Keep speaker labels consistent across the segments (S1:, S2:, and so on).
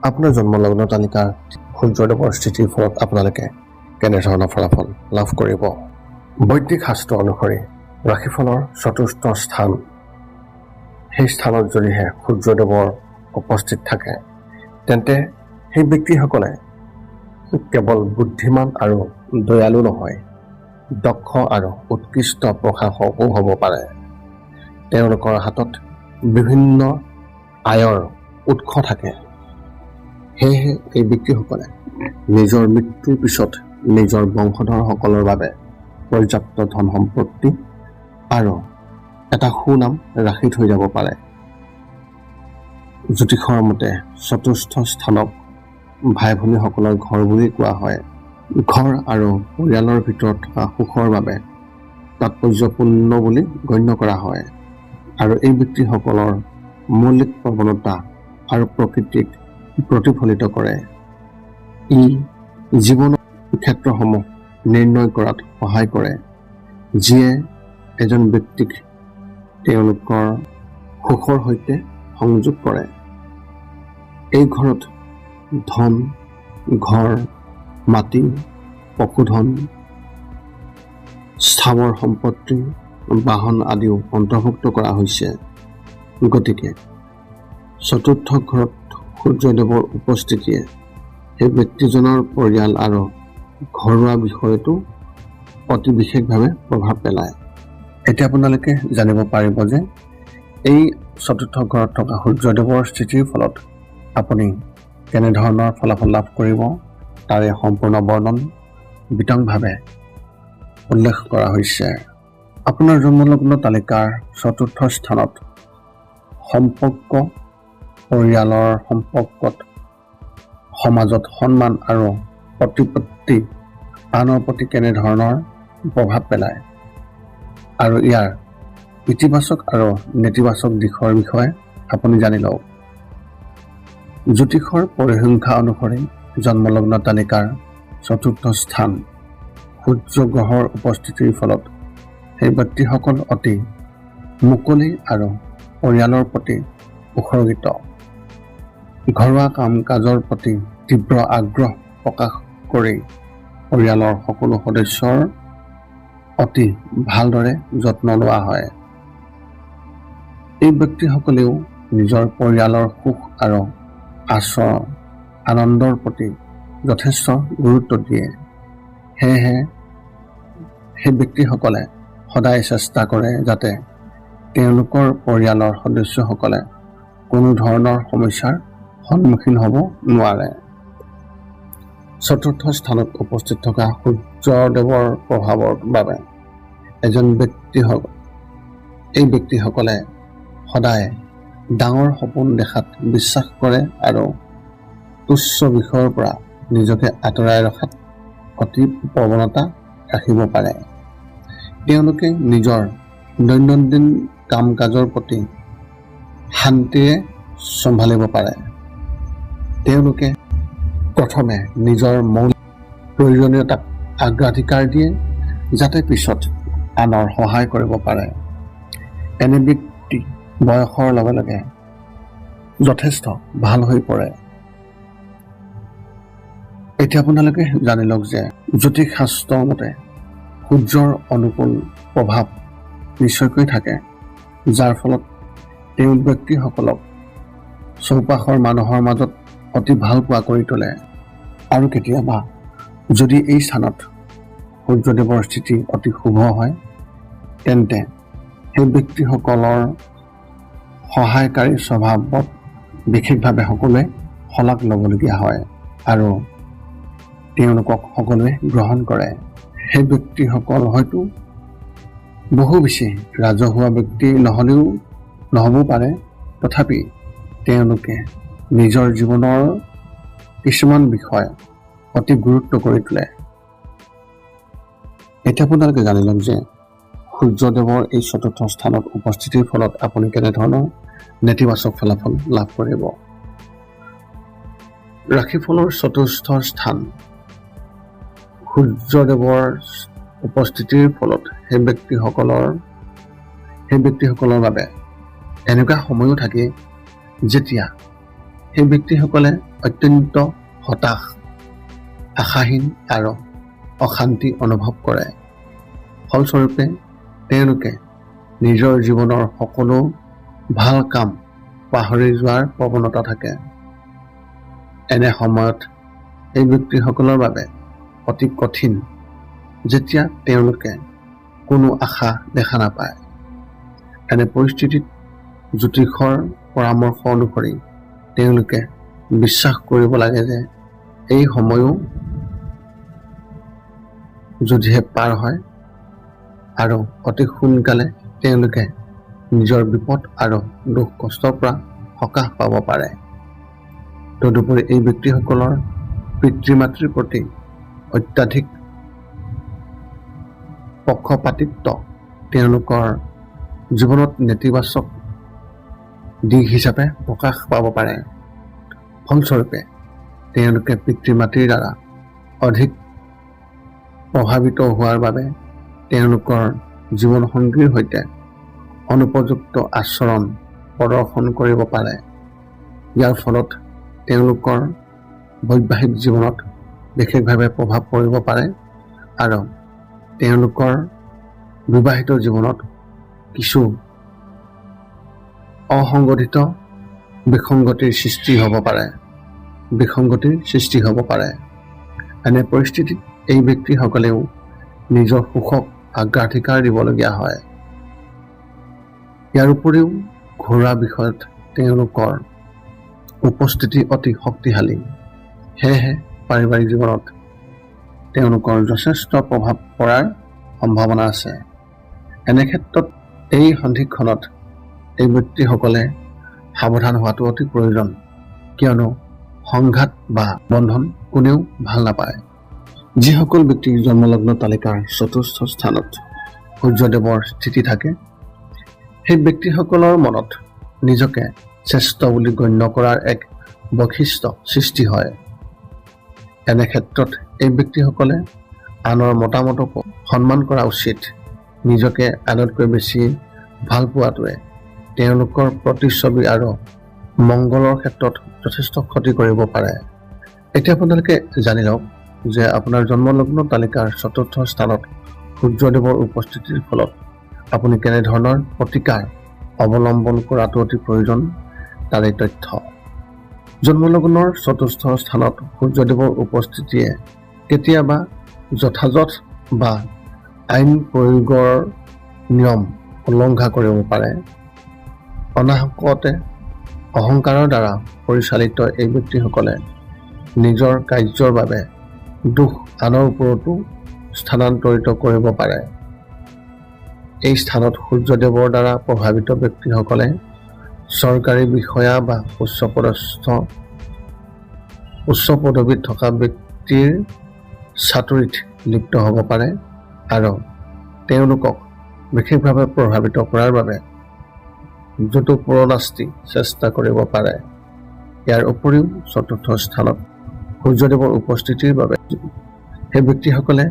S1: আপোনাৰ জন্মলগ্ন তালিকাৰ সূৰ্যদেৱৰ স্থিতিৰ ফলত আপোনালোকে কেনেধৰণৰ ফলাফল লাভ কৰিব। বৈদিক শাস্ত্ৰ অনুসৰি ৰাশিফলৰ চতুৰ্থ স্থান, সেই স্থানত যদিহে সূৰ্যদেৱৰ উপস্থিত থাকে তেন্তে সেই ব্যক্তিসকলে কেৱল বুদ্ধিমান আৰু দয়ালু নহয়, দক্ষ আৰু উৎকৃষ্ট প্ৰশাসকো হ'ব পাৰে। তেওঁলোকৰ হাতত বিভিন্ন আয়ৰ উৎস থাকে। সেয়েহে এই ব্যক্তিসকলে নিজৰ মৃত্যুৰ পিছত নিজৰ বংশধৰসকলৰ বাবে পৰ্যাপ্ত ধন সম্পত্তি আৰু এটা সুনাম ৰাখি থৈ যাব পাৰে। জ্যোতিষৰ মতে চতুৰ্থ স্থানক ভাই ভনীসকলৰ ঘৰ বুলি কোৱা হয়। ঘৰ আৰু পৰিয়ালৰ ভিতৰত থকা সুখৰ বাবে তাৎপৰ্যপূৰ্ণ বুলি গণ্য কৰা হয় আৰু এই ব্যক্তিসকলৰ মৌলিক প্ৰৱণতা আৰু প্ৰকৃতিক প্ৰতিফলিত কৰে। ই জীৱনৰ ক্ষেত্ৰসমূহ নিৰ্ণয় কৰাত সহায় কৰে, যিয়ে এজন ব্যক্তিক তেওঁলোকৰ সুখৰ সৈতে সংযোগ কৰে। এই ঘৰত ধন, ঘৰ, মাটি, পশুধন, স্থাৱৰ সম্পত্তি, বাহন আদিও অন্তৰ্ভুক্ত কৰা হৈছে। গতিকে চতুৰ্থ ঘৰত সূৰ্যদেৱৰ উপস্থিতিয়ে সেই ব্যক্তিজনৰ পৰিয়াল আৰু ঘৰুৱা বিষয়টো অতি বিশেষভাৱে প্ৰভাৱ পেলায়। এতিয়া আপোনালোকে জানিব পাৰিব যে এই চতুৰ্থ ঘৰত থকা সূৰ্যদেৱৰ স্থিতিৰ ফলত আপুনি কেনেধৰণৰ ফলাফল লাভ কৰিব, তাৰে সম্পূৰ্ণ বৰ্ণন বিতংভাৱে উল্লেখ কৰা হৈছে। আপোনাৰ জন্মলগ্ন তালিকাৰ চতুৰ্থ স্থানত সম্পৰ্ক, পৰিয়ালৰ সম্পৰ্কত, সমাজত সন্মান আৰু প্ৰতিপত্তি আনৰ প্ৰতি কেনেধৰণৰ প্ৰভাৱ পেলায় আৰু ইয়াৰ ইতিবাচক আৰু নেতিবাচক দিশৰ বিষয়ে আপুনি জানি লওক। জ্যোতিষৰ পৰিসংখ্যা অনুসৰি জন্মলগ্ন তালিকাৰ চতুৰ্থ স্থান সূৰ্য গ্ৰহৰ উপস্থিতিৰ ফলত সেই ব্যক্তিসকল অতি মুকলি আৰু পৰিয়ালৰ প্ৰতি উৎসৰ্গিত। ঘৰুৱা কাম কাজৰ প্ৰতি তীব্ৰ আগ্ৰহ প্ৰকাশ কৰি পৰিয়ালৰ সকলো সদস্যৰ অতি ভালদৰে যত্ন লোৱা হয়। এই ব্যক্তিসকলেও নিজৰ পৰিয়ালৰ সুখ আৰু আনন্দৰ প্ৰতি যথেষ্ট গুৰুত্ব দিয়ে। সেয়েহে সেই ব্যক্তিসকলে সদায় চেষ্টা কৰে যাতে তেওঁলোকৰ পৰিয়ালৰ সদস্যসকলে কোনো ধৰণৰ সমস্যাৰ সন্মুখীন হ'ব নোৱাৰে। চতুৰ্থ স্থানত উপস্থিত থকা সূৰ্যদেৱৰ প্ৰভাৱৰ বাবে এই ব্যক্তিসকলে সদায় ডাঙৰ সপোন দেখাত বিশ্বাস কৰে আৰু তুচ্ছ বিষয়ৰ পৰা নিজকে আঁতৰাই ৰখাত অতি প্ৰৱণতা ৰাখিব পাৰে। তেওঁলোকে নিজৰ দৈনন্দিন কাম কাজৰ প্ৰতি শান্তিৰে চম্ভালিব পাৰে। তেওঁলোকে প্ৰথমে নিজৰ মৌলিক প্ৰয়োজনীয়তাক অগ্ৰাধিকাৰ দিয়ে যাতে পিছত আনৰ সহায় কৰিব পাৰে। এনে ব্যক্তি বয়সৰ লগে লগে যথেষ্ট ভাল হৈ পৰে। এতিয়া আপোনালোকে জানি লওক যে জ্যোতিষ শাস্ত্ৰৰ মতে সূৰ্যৰ অনুকূল প্ৰভাৱ নিশ্চয়কৈ থাকে, যাৰ ফলত তেওঁ ব্যক্তিসকলক চৌপাশৰ মানুহৰ মাজত অতি ভাল পোৱা কৰি তোলে। আৰু কেতিয়াবা যদি এই স্থানত সূৰ্যদেৱৰ স্থিতি অতি শুভ হয় তেন্তে সেই ব্যক্তিসকলৰ সহায়কাৰী স্বভাৱত বিশেষভাৱে সকলোৱে শলাগ ল'বলগীয়া হয় আৰু তেওঁলোকক সকলোৱে গ্ৰহণ কৰে। সেই ব্যক্তিসকল হয়তো বহু বেছি ৰাজহুৱা ব্যক্তি নহ'বও পাৰে, তথাপি তেওঁলোকে নিজৰ জীৱনৰ কিছুমান বিষয় অতি গুৰুত্ব কৰি তোলে। এতিয়া আপোনালোকে জানি লওক যে সূৰ্যদেৱৰ এই চতুৰ্থ স্থানত উপস্থিতিৰ ফলত আপুনি কেনেধৰণৰ নেতিবাচক ফলাফল লাভ কৰিব। ৰাশিফলৰ চতুৰ্থ স্থান সূৰ্যদেৱৰ উপস্থিতিৰ ফলত সেই ব্যক্তিসকলৰ বাবে এনেকুৱা সময়ো থাকে যেতিয়া সেই ব্যক্তিসকলে অত্যন্ত হতাশ, আশাহীন আৰু অশান্তি অনুভৱ কৰে। ফলস্বৰূপে তেওঁলোকে নিজৰ জীৱনৰ সকলো ভাল কাম পাহৰি যোৱাৰ প্ৰৱণতা থাকে। এনে সময়ত এই ব্যক্তিসকলৰ বাবে অতি কঠিন যেতিয়া তেওঁলোকে কোনো আশা দেখা নাপায়। এনে পৰিস্থিতিত জ্যোতিষৰ পৰামৰ্শ অনুসৰি তেওঁলোকে বিশ্বাস কৰিব লাগে যে এই সময়ো যদিহে পাৰ হয় আৰু অতি সোনকালে তেওঁলোকে নিজৰ বিপদ আৰু দুখ কষ্টৰ পৰা সকাহ পাব পাৰে। তদুপৰি এই ব্যক্তিসকলৰ পিতৃ মাতৃৰ প্ৰতি অত্যাধিক পক্ষপাতিত্ব তেওঁলোকৰ জীৱনত নেতিবাচক দিশ হিচাপে প্ৰকাশ পাব পাৰে। ফলস্বৰূপে তেওঁলোকে পিতৃ মাতৃৰ দ্বাৰা অধিক প্ৰভাৱিত হোৱাৰ বাবে তেওঁলোকৰ জীৱনসংগীৰ সৈতে অনুপযুক্ত আচৰণ প্ৰদৰ্শন কৰিব পাৰে। ইয়াৰ ফলত তেওঁলোকৰ বৈবাহিক জীৱনত বিশেষভাৱে প্ৰভাৱ পৰিব পাৰে আৰু তেওঁলোকৰ বিবাহিত জীৱনত কিছু অসংগঠিত বিসংগতিৰ সৃষ্টি হ'ব পাৰে। এনে পৰিস্থিতিত এই ব্যক্তিসকলেও নিজৰ সুখক অগ্ৰাধিকাৰ দিবলগীয়া হয়। ইয়াৰ উপৰিও ঘৰুৱা বিষয়ত তেওঁলোকৰ উপস্থিতি অতি শক্তিশালী। সেয়েহে পাৰিবাৰিক জীৱনত তেওঁলোকৰ যথেষ্ট প্ৰভাৱ পৰাৰ সম্ভাৱনা আছে। এনে ক্ষেত্ৰত এই সন্ধিক্ষণত এই ব্যক্তিসকলে সাৱধান হোৱাটো অতি প্ৰয়োজন, কিয়নো সংঘাত বা বন্ধন কোনেও ভাল নাপায়। যিসকল ব্যক্তিৰ জন্মলগ্ন তালিকাৰ চতুৰ্থ স্থানত সূৰ্যদেৱৰ স্থিতি থাকে, সেই ব্যক্তিসকলৰ মনত নিজকে শ্ৰেষ্ঠ বুলি গণ্য কৰাৰ এক বৈশিষ্ট্য সৃষ্টি হয়। এনে ক্ষেত্ৰত এই ব্যক্তিসকলে আনৰ মতামতকো সন্মান কৰা উচিত। নিজকে আনতকৈ বেছি ভাল পোৱাটোৱে তেওঁলোকৰ প্ৰতিচ্ছবি আৰু মংগলৰ ক্ষেত্ৰত যথেষ্ট ক্ষতি কৰিব পাৰে। এতিয়া আপোনালোকে জানি লওক যে আপোনাৰ জন্মলগ্ন তালিকাৰ চতুৰ্থ স্থানত সূৰ্যদেৱৰ উপস্থিতিৰ ফলত আপুনি কেনেধৰণৰ প্ৰতিকাৰ অৱলম্বন কৰাটো অতি প্ৰয়োজন তাৰ এই তথ্য। জন্মলগ্নৰ চতুৰ্থ স্থানত সূৰ্যদেৱৰ উপস্থিতিয়ে কেতিয়াবা যথাযথ বা আইন প্ৰয়োগৰ নিয়ম উলংঘা কৰিব পাৰে। অনাহকতে অহংকাৰৰ দ্বাৰা পৰিচালিত এই ব্যক্তিসকলে নিজৰ কাৰ্যৰ বাবে দুখ আনৰ ওপৰতো স্থানান্তৰিত কৰিব পাৰে। এই স্থানত সূৰ্যদেৱৰ দ্বাৰা প্ৰভাৱিত ব্যক্তিসকলে চৰকাৰী বিষয়া বা উচ্চ পদবীত থকা ব্যক্তিৰ চাতুৰিত লিপ্ত হ'ব পাৰে আৰু তেওঁলোকক বিশেষভাৱে প্ৰভাৱিত কৰাৰ বাবে যুটোপৰনাস্তি চেষ্টা কৰিব পাৰে। ইয়াৰ উপৰিও চতুৰ্থ স্থানত সূৰ্যদেৱৰ উপস্থিতিৰ বাবে সেই ব্যক্তিসকলে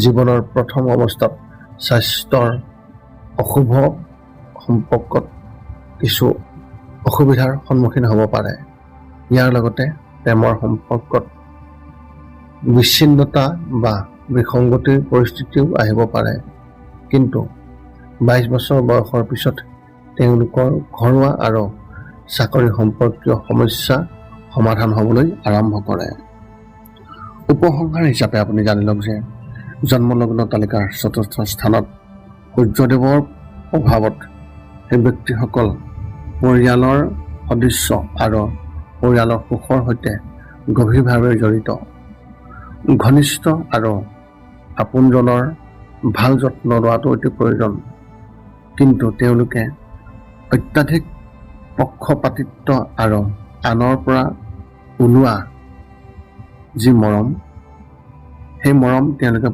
S1: জীৱনৰ প্ৰথম অৱস্থাত স্বাস্থ্যৰ অশুভ সম্পৰ্কত কিছু অসুবিধাৰ সন্মুখীন হ'ব পাৰে। ইয়াৰ লগতে প্ৰেমৰ সম্পৰ্কত বিচ্ছিন্নতা বা বিসংগতিৰ পৰিস্থিতিও আহিব পাৰে। কিন্তু 22 বছৰ বয়সৰ পিছত তেওঁলোকৰ ঘৰুৱা আৰু চাকৰি সম্পৰ্কীয় সমস্যা সমাধান হ'বলৈ আৰম্ভ কৰে। উপসংহাৰ হিচাপে আপুনি জানি লওক যে জন্মলগ্ন তালিকাৰ চতুৰ্থ স্থানত সূৰ্যদেৱৰ প্ৰভাৱত সেই ব্যক্তিসকল পৰিয়ালৰ সদস্য আৰু পৰিয়ালৰ সুখৰ সৈতে গভীৰভাৱে জড়িত। ঘনিষ্ঠ আৰু আপোনজনৰ ভাল যত্ন লোৱাটো অতি প্ৰয়োজন, কিন্তু তেওঁলোকে অত্যাধিক পক্ষপাতিত্ব আৰু আনৰ পৰা ওলোৱা যি মৰম, সেই মৰম তেওঁলোকে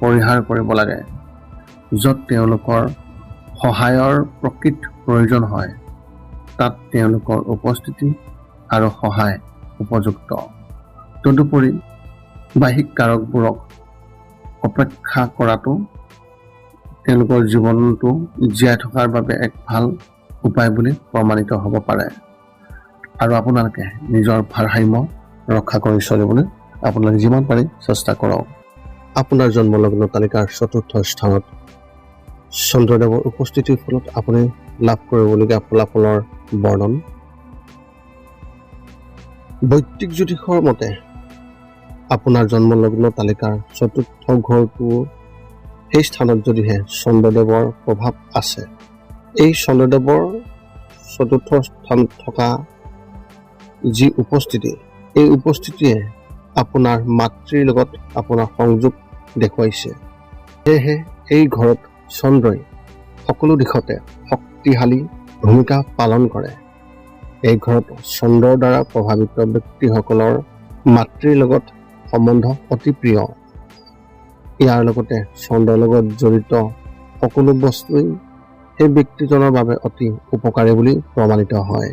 S1: পৰিহাৰ কৰিব লাগে। য'ত তেওঁলোকৰ সহায়ৰ প্ৰকৃত প্ৰয়োজন হয়, তাত তেওঁলোকৰ উপস্থিতি আৰু সহায় উপযুক্ত। তদুপৰি বাহ্যিক কাৰকবোৰক অপেক্ষা কৰাটো তেওঁলোকৰ জীৱনটো জীয়াই থকাৰ বাবে এক ভাল উপায় বুলি প্ৰমাণিত হ'ব পাৰে। আৰু আপোনালোকে নিজৰ ভাৰসাম্য ৰক্ষা কৰি চলিবলৈ আপোনালোকে যিমান পাৰি চেষ্টা কৰক। আপোনাৰ জন্মলগ্ন তালিকাৰ ৪ৰ্থ স্থানত চন্দ্ৰদেৱৰ উপস্থিতিৰ ফলত আপুনি লাভ কৰিবলগীয়া ফলাফলৰ বৰ্ণন। বৈদিক জ্যোতিষৰ মতে আপোনাৰ জন্মলগ্ন তালিকাৰ ৪ৰ্থ ঘৰটো সেই স্থানত যদিহে চন্দ্ৰদেৱৰ প্ৰভাৱ আছে, এই চন্দ্ৰদেৱৰ ৪ৰ্থ স্থানত থকা যি উপস্থিতি, এই উপস্থিতিয়ে আপোনাৰ মাতৃৰ লগত আপোনাৰ সংযোগ দেখুৱাইছে। সেয়েহে এই ঘৰত চন্দ্ৰই সকলো দিশতে শক্তিশালী ভূমিকা পালন কৰে। এই ঘৰত চন্দ্ৰৰ দ্বাৰা প্ৰভাৱিত ব্যক্তিসকলৰ মাতৃৰ লগত সম্বন্ধ অতি প্ৰিয়। ইয়াৰ লগতে চন্দ্ৰৰ লগত জড়িত সকলো বস্তুৱেই সেই ব্যক্তিজনৰ বাবে অতি উপকাৰী বুলি প্ৰমাণিত হয়।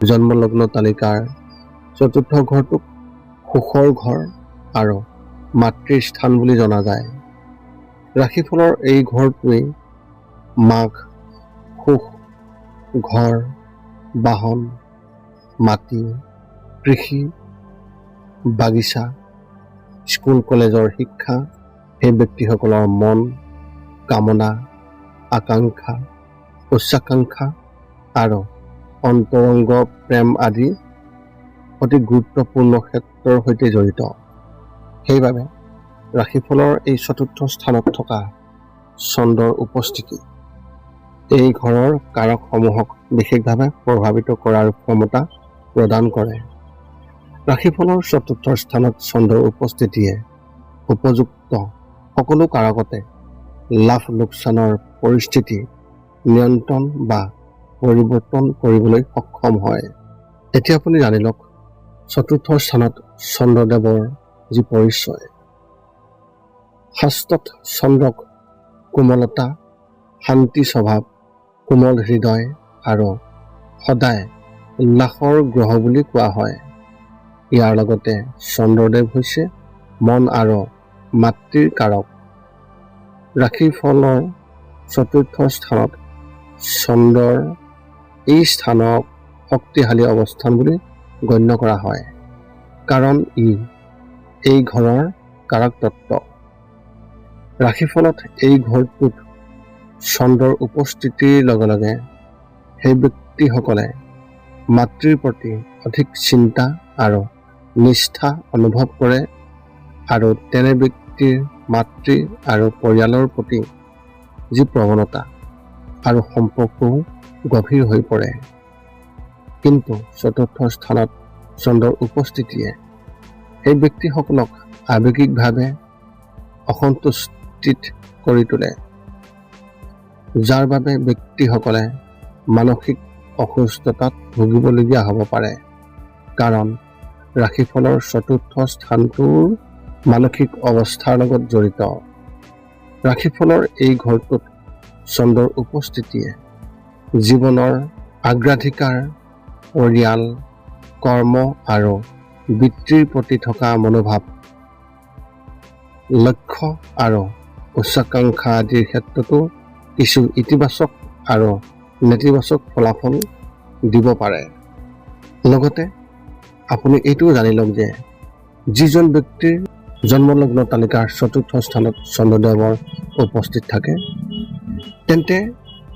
S1: জন্মলগ্ন তালিকাৰ ৪ৰ্থ ঘৰটোক সুখৰ ঘৰ আৰু মাতৃৰ স্থান বুলি জনা যায়। ৰাশিফলৰ এই ঘৰটোৱেই মাঘ, সুখ, ঘৰ, বাহন, মাটি, কৃষি, বাগিচা, স্কুল কলেজৰ শিক্ষা, সেই ব্যক্তিসকলৰ মন, কামনা, আকাংক্ষা, উচ্চাকাংক্ষা আৰু অন্তৰংগ প্ৰেম আদি অতি গুৰুত্বপূৰ্ণ ক্ষেত্ৰৰ সৈতে জড়িত। সেইবাবে ৰাশিফলৰ এই ৪ৰ্থ স্থানত থকা চন্দ্ৰৰ উপস্থিতি এই ঘৰৰ কাৰকসমূহক বিশেষভাৱে প্ৰভাৱিত কৰাৰ ক্ষমতা প্ৰদান কৰে। ৰাশিফলৰ ৪ৰ্থ স্থানত চন্দ্ৰৰ উপস্থিতিয়ে উপযুক্ত সকলো কাৰকতে লাভ লোকচানৰ পৰিস্থিতি নিয়ন্ত্ৰণ বা পৰিৱৰ্তন কৰিবলৈ সক্ষম হয়। এতিয়া আপুনি জানি লওক ৪ৰ্থ স্থানত চন্দ্ৰদেৱৰ যি পৰিচয়। শাস্ত্ৰত চন্দ্ৰক কোমলতা, শান্তি স্বভাৱ, কোমল হৃদয় আৰু সদায় উল্লাসৰ গ্ৰহ বুলি কোৱা হয়। ইয়াৰ লগতে চন্দ্ৰদেৱ হৈছে মন আৰু মাতৃৰ কাৰক। ৰাশিফলৰ ৪ৰ্থ স্থানত চন্দ্ৰৰ এই স্থানক শক্তিশালী অৱস্থান বুলি গণ্য কৰা হয়, কাৰণ ই এই ঘৰৰ কাৰক তত্ত্ব। ৰাশিফলত এই ঘৰটোত চন্দ্ৰৰ উপস্থিতিৰ লগে লগে সেই ব্যক্তিসকলে মাতৃৰ প্ৰতি অধিক চিন্তা আৰু নিষ্ঠা অনুভৱ কৰে আৰু তেনে ব্যক্তিৰ মাতৃ আৰু পৰিয়ালৰ প্ৰতি যি প্ৰৱণতা আৰু সম্পৰ্কও গভীৰ হৈ পৰে। কিন্তু ৪ৰ্থ স্থানত চন্দ্ৰৰ উপস্থিতিয়ে সেই ব্যক্তিসকলক আৱেগিকভাৱে অসন্তুষ্টিত কৰি তোলে, যাৰ বাবে ব্যক্তিসকলে মানসিক অসুস্থতাত ভুগিবলগীয়া হ'ব পাৰে। কাৰণ ৰাশিফলৰ ৪ৰ্থ স্থানটোৰ মানসিক অৱস্থাৰ লগত জড়িত। ৰাশিফলৰ এই ঘৰটোত চন্দ্ৰৰ উপস্থিতিয়ে জীৱনৰ অগ্ৰাধিকাৰ, পৰিয়াল, কৰ্ম আৰু বৃত্তিৰ প্ৰতি থকা মনোভাৱ, লক্ষ্য আৰু উচ্চাকাংক্ষা আদিৰ ক্ষেত্ৰতো কিছু ইতিবাচক আৰু নেতিবাচক ফলাফল দিব পাৰে। লগতে আপুনি এইটোও জানি লওক যে যিজন ব্যক্তিৰ জন্মলগ্ন তালিকাৰ ৪ৰ্থ স্থানত চন্দ্ৰদেৱৰ উপস্থিত থাকে, তেন্তে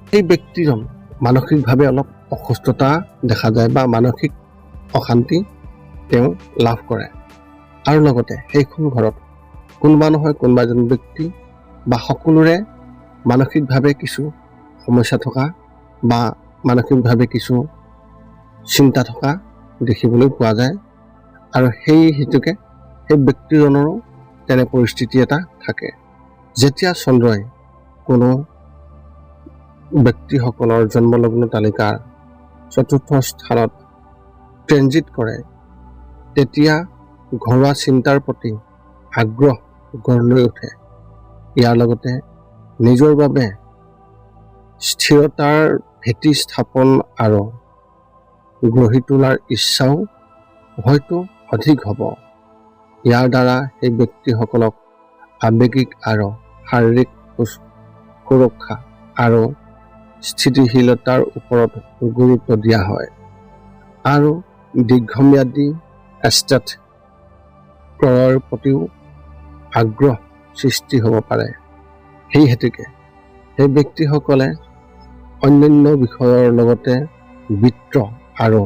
S1: সেই ব্যক্তিজন মানসিকভাৱে অলপ অসুস্থতা দেখা যায় বা মানসিক অশান্তি তেওঁ লাভ কৰে। আৰু লগতে সেইখন ঘৰত কোনোবা নহয় কোনোবা এজন ব্যক্তি বা সকলোৰে মানসিকভাৱে কিছু সমস্যা থকা বা মানসিকভাৱে কিছু চিন্তা থকা দেখিবলৈ পোৱা যায়। আৰু সেই হেতুকে সেই ব্যক্তিজনৰো তেনে পৰিস্থিতি এটা থাকে। যেতিয়া চন্দ্ৰই কোনো ব্যক্তিসকলৰ জন্মলগ্ন তালিকাৰ ৪ৰ্থ স্থানত ট্ৰেনজিট কৰে, তেতিয়া ঘৰুৱা চিন্তাৰ প্ৰতি আগ্ৰহ গঢ় লৈ উঠে। ইয়াৰ লগতে নিজৰ বাবে স্থিৰতাৰ ভেটি স্থাপন আৰু গঢ়ি তোলাৰ ইচ্ছাও হয়তো অধিক হ'ব। ইয়াৰ দ্বাৰা সেই ব্যক্তিসকলক আৱেগিক আৰু শাৰীৰিক সুৰক্ষা আৰু স্থিতিশীলতাৰ ওপৰত গুৰুত্ব দিয়া হয়। আৰু দীৰ্ঘম্যাদী এষ্টেট ক্ৰয়ৰ প্ৰতিও আগ্ৰহ সৃষ্টি হ'ব পাৰে। সেই হেতুকে সেই ব্যক্তিসকলে অন্যান্য বিষয়ৰ লগতে বিত্ত আৰু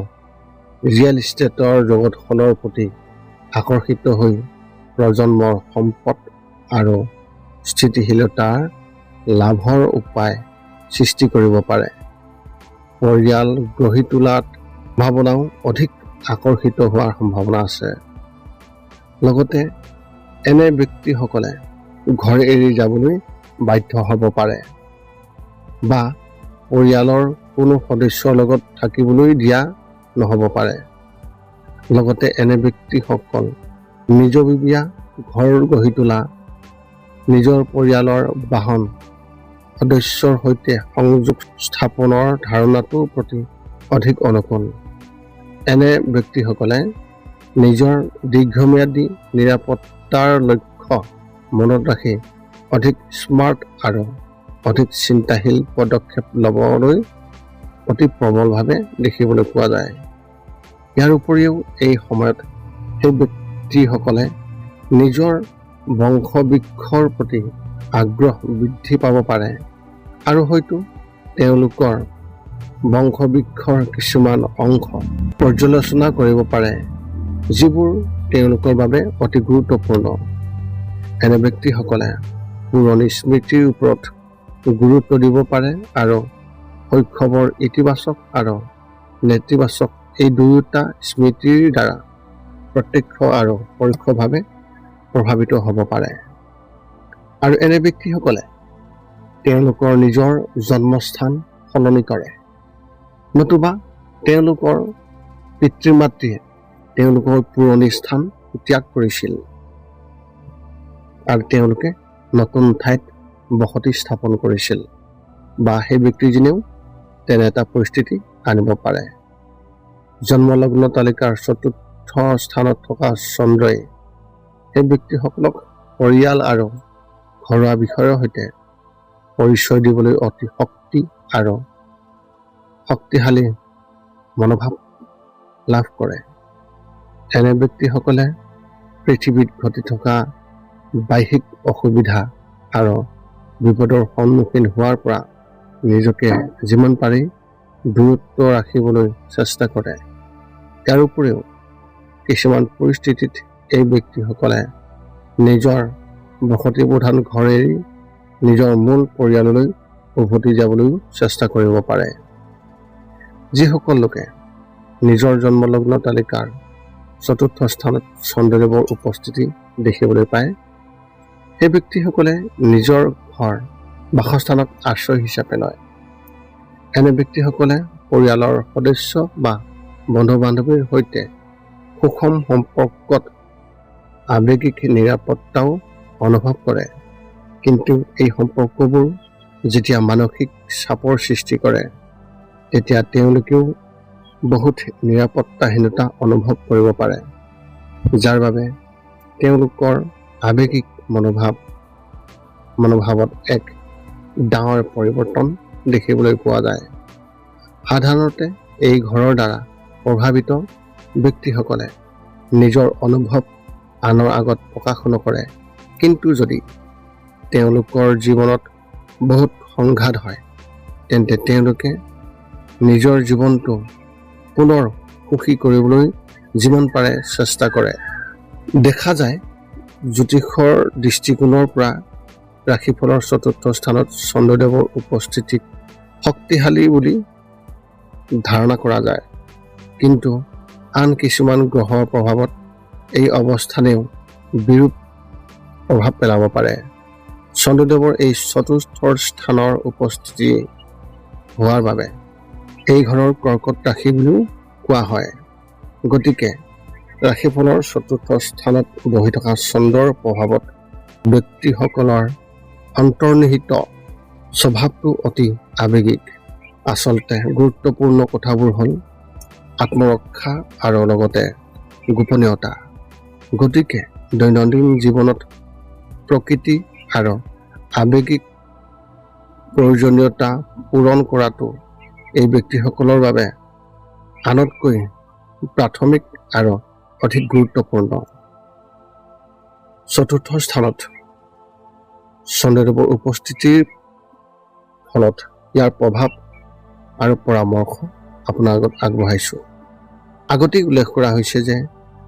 S1: ৰিয়েল ইষ্টেটৰ জগতখনৰ প্ৰতি আকৰ্ষিত হৈ প্ৰজন্মৰ সম্পদ আৰু স্থিতিশীলতাৰ লাভৰ উপায় সৃষ্টি কৰিব পাৰে। পৰিয়াল গঢ়ি তোলাত ভাৱনাও অধিক আকৰ্ষিত হোৱাৰ সম্ভাৱনা আছে। লগতে এনে ব্যক্তিসকলে ঘৰ এৰি যাবলৈ বাধ্য হ'ব পাৰে বা পৰিয়ালৰ কোনো সদস্যৰ লগত থাকিবলৈ দিয়া নহ'ব পাৰে। লগতে এনে ব্যক্তিসকল নিজাববীয়া ঘৰ গঢ়ি তোলা, নিজৰ পৰিয়ালৰ বাহন সদস্যৰ সৈতে সংযোগ স্থাপনৰ ধাৰণাটোৰ প্ৰতি অধিক অনুকূল। এনে ব্যক্তিসকলে নিজৰ দীৰ্ঘম্যাদী নিৰাপত্তাৰ লক্ষ্য মনত ৰাখি অধিক স্মাৰ্ট আৰু অধিক চিন্তাশীল পদক্ষেপ ল'বলৈ অতি প্ৰবলভাৱে দেখিবলৈ পোৱা যায়। ইয়াৰ উপৰিও এই সময়ত সেই ব্যক্তিসকলে নিজৰ বংশবৃক্ষৰ প্ৰতি আগ্ৰহ বৃদ্ধি পাব পাৰে আৰু হয়তো তেওঁলোকৰ বংশবৃক্ষৰ কিছুমান অংশ পৰ্যালোচনা কৰিব পাৰে, যিবোৰ তেওঁলোকৰ বাবে অতি গুৰুত্বপূৰ্ণ। এনে ব্যক্তিসকলে পুৰণি স্মৃতিৰ ওপৰত গুৰুত্ব দিব পাৰে আৰু শৈশৱৰ ইতিবাচক আৰু নেতিবাচক এই দুয়োটা স্মৃতিৰ দ্বাৰা প্ৰত্যক্ষ আৰু পৰোক্ষভাৱে প্ৰভাৱিত হ'ব পাৰে। আৰু এনে ব্যক্তিসকলে তেওঁলোকৰ নিজৰ জন্মস্থান সলনি কৰে, নতুবা তেওঁলোকৰ পিতৃ মাতৃয়ে তেওঁলোকৰ পুৰণি স্থান ত্যাগ কৰিছিল আৰু তেওঁলোকে নতুন ঠাইত বসতি স্থাপন কৰিছিল, বা সেই ব্যক্তিজনেও তেনে এটা পৰিস্থিতি আনিব পাৰে। জন্মলগ্ন তালিকাৰ ৪ৰ্থ স্থানত থকা চন্দ্ৰই সেই ব্যক্তিসকলক পৰিয়াল আৰু ঘৰুৱা বিষয়ৰ সৈতে পৰিচয় দিবলৈ অতি শক্তি আৰু শক্তিশালী মনোভাৱ লাভ কৰে। এনে ব্যক্তিসকলে পৃথিৱীত ঘটি থকা বাহ্যিক অসুবিধা আৰু বিপদৰ সন্মুখীন হোৱাৰ পৰা নিজকে যিমান পাৰি দূৰত্ব ৰাখিবলৈ চেষ্টা কৰে। ইয়াৰ উপৰিও কিছুমান পৰিস্থিতিত এই ব্যক্তিসকলে নিজৰ বসতি প্ৰধান ঘৰ এৰি নিজৰ মূল পৰিয়াললৈ উভতি যাবলৈও চেষ্টা কৰিব পাৰে। যিসকল লোকে নিজৰ জন্মলগ্ন তালিকাৰ ৪ৰ্থ স্থানত চন্দ্ৰদেৱৰ উপস্থিতি দেখিবলৈ পায়, সেই ব্যক্তিসকলে নিজৰ ঘৰ বাসস্থানক আশ্ৰয় হিচাপে লয়। এনে ব্যক্তিসকলে পৰিয়ালৰ সদস্য বা বন্ধু বান্ধৱীৰ সৈতে সুষম সম্পৰ্কত আৱেগিক নিৰাপত্তাও অনুভৱ কৰে, কিন্তু এই সম্পৰ্কবোৰ যেতিয়া মানসিক চাপৰ সৃষ্টি কৰে, তেতিয়া তেওঁলোকেও বহুত নিৰাপত্তাহীনতা অনুভৱ কৰিব পাৰে, যাৰ বাবে তেওঁলোকৰ আৱেগিক মনোভাৱত এক ডাঙৰ পৰিৱৰ্তন দেখিবলৈ পোৱা যায়। সাধাৰণতে এই ঘৰৰ দ্বাৰা প্ৰভাৱিত ব্যক্তিসকলে নিজৰ অনুভৱ আনৰ আগত প্ৰকাশ নকৰে, কিন্তু যদি তেওঁলোকৰ জীৱনত বহুত সংঘাত হয়, তেন্তে তেওঁলোকে নিজৰ জীৱনটো পুনৰ সুখী কৰিবলৈ যিমান পাৰে চেষ্টা কৰে। দেখা যায় জ্যোতিষৰ দৃষ্টিকোণৰ পৰা ৰাশিফলৰ ৪ৰ্থ স্থানত চন্দ্ৰদেৱৰ উপস্থিতিক শক্তিশালী বুলি ধাৰণা কৰা যায়, কিন্তু আন কিছুমান গ্ৰহৰ প্ৰভাৱত এই অৱস্থানেও বিৰূপ প্ৰভাৱ পেলাব পাৰে। চন্দ্ৰদেৱৰ এই ৪ৰ্থ স্থানৰ উপস্থিতি হোৱাৰ বাবে এই ঘৰৰ কৰ্কট ৰাশি বুলিও কোৱা হয়। গতিকে ৰাশিফলৰ ৪ৰ্থ স্থানত বহি থকা চন্দ্ৰৰ প্ৰভাৱত ব্যক্তিসকলৰ অন্তৰ্নিহিত স্বভাৱটো অতি আৱেগিক। আচলতে গুৰুত্বপূৰ্ণ কথাবোৰ হ'ল আত্মৰক্ষা আৰু লগতে গোপনীয়তা। গতিকে দৈনন্দিন জীৱনত প্ৰকৃতি আৰু আৱেগিক প্ৰয়োজনীয়তা পূৰণ কৰাটো এই ব্যক্তিসকলৰ বাবে আনতকৈ প্ৰাথমিক আৰু অধিক গুৰুত্বপূৰ্ণ। চতুৰ্থ স্থানত চন্দ্ৰদেৱৰ উপস্থিতিৰ ফলত ইয়াৰ প্ৰভাৱ আৰু পৰামৰ্শ আপোনাৰ আগত আগবঢ়াইছোঁ। আগতেই উল্লেখ কৰা হৈছে যে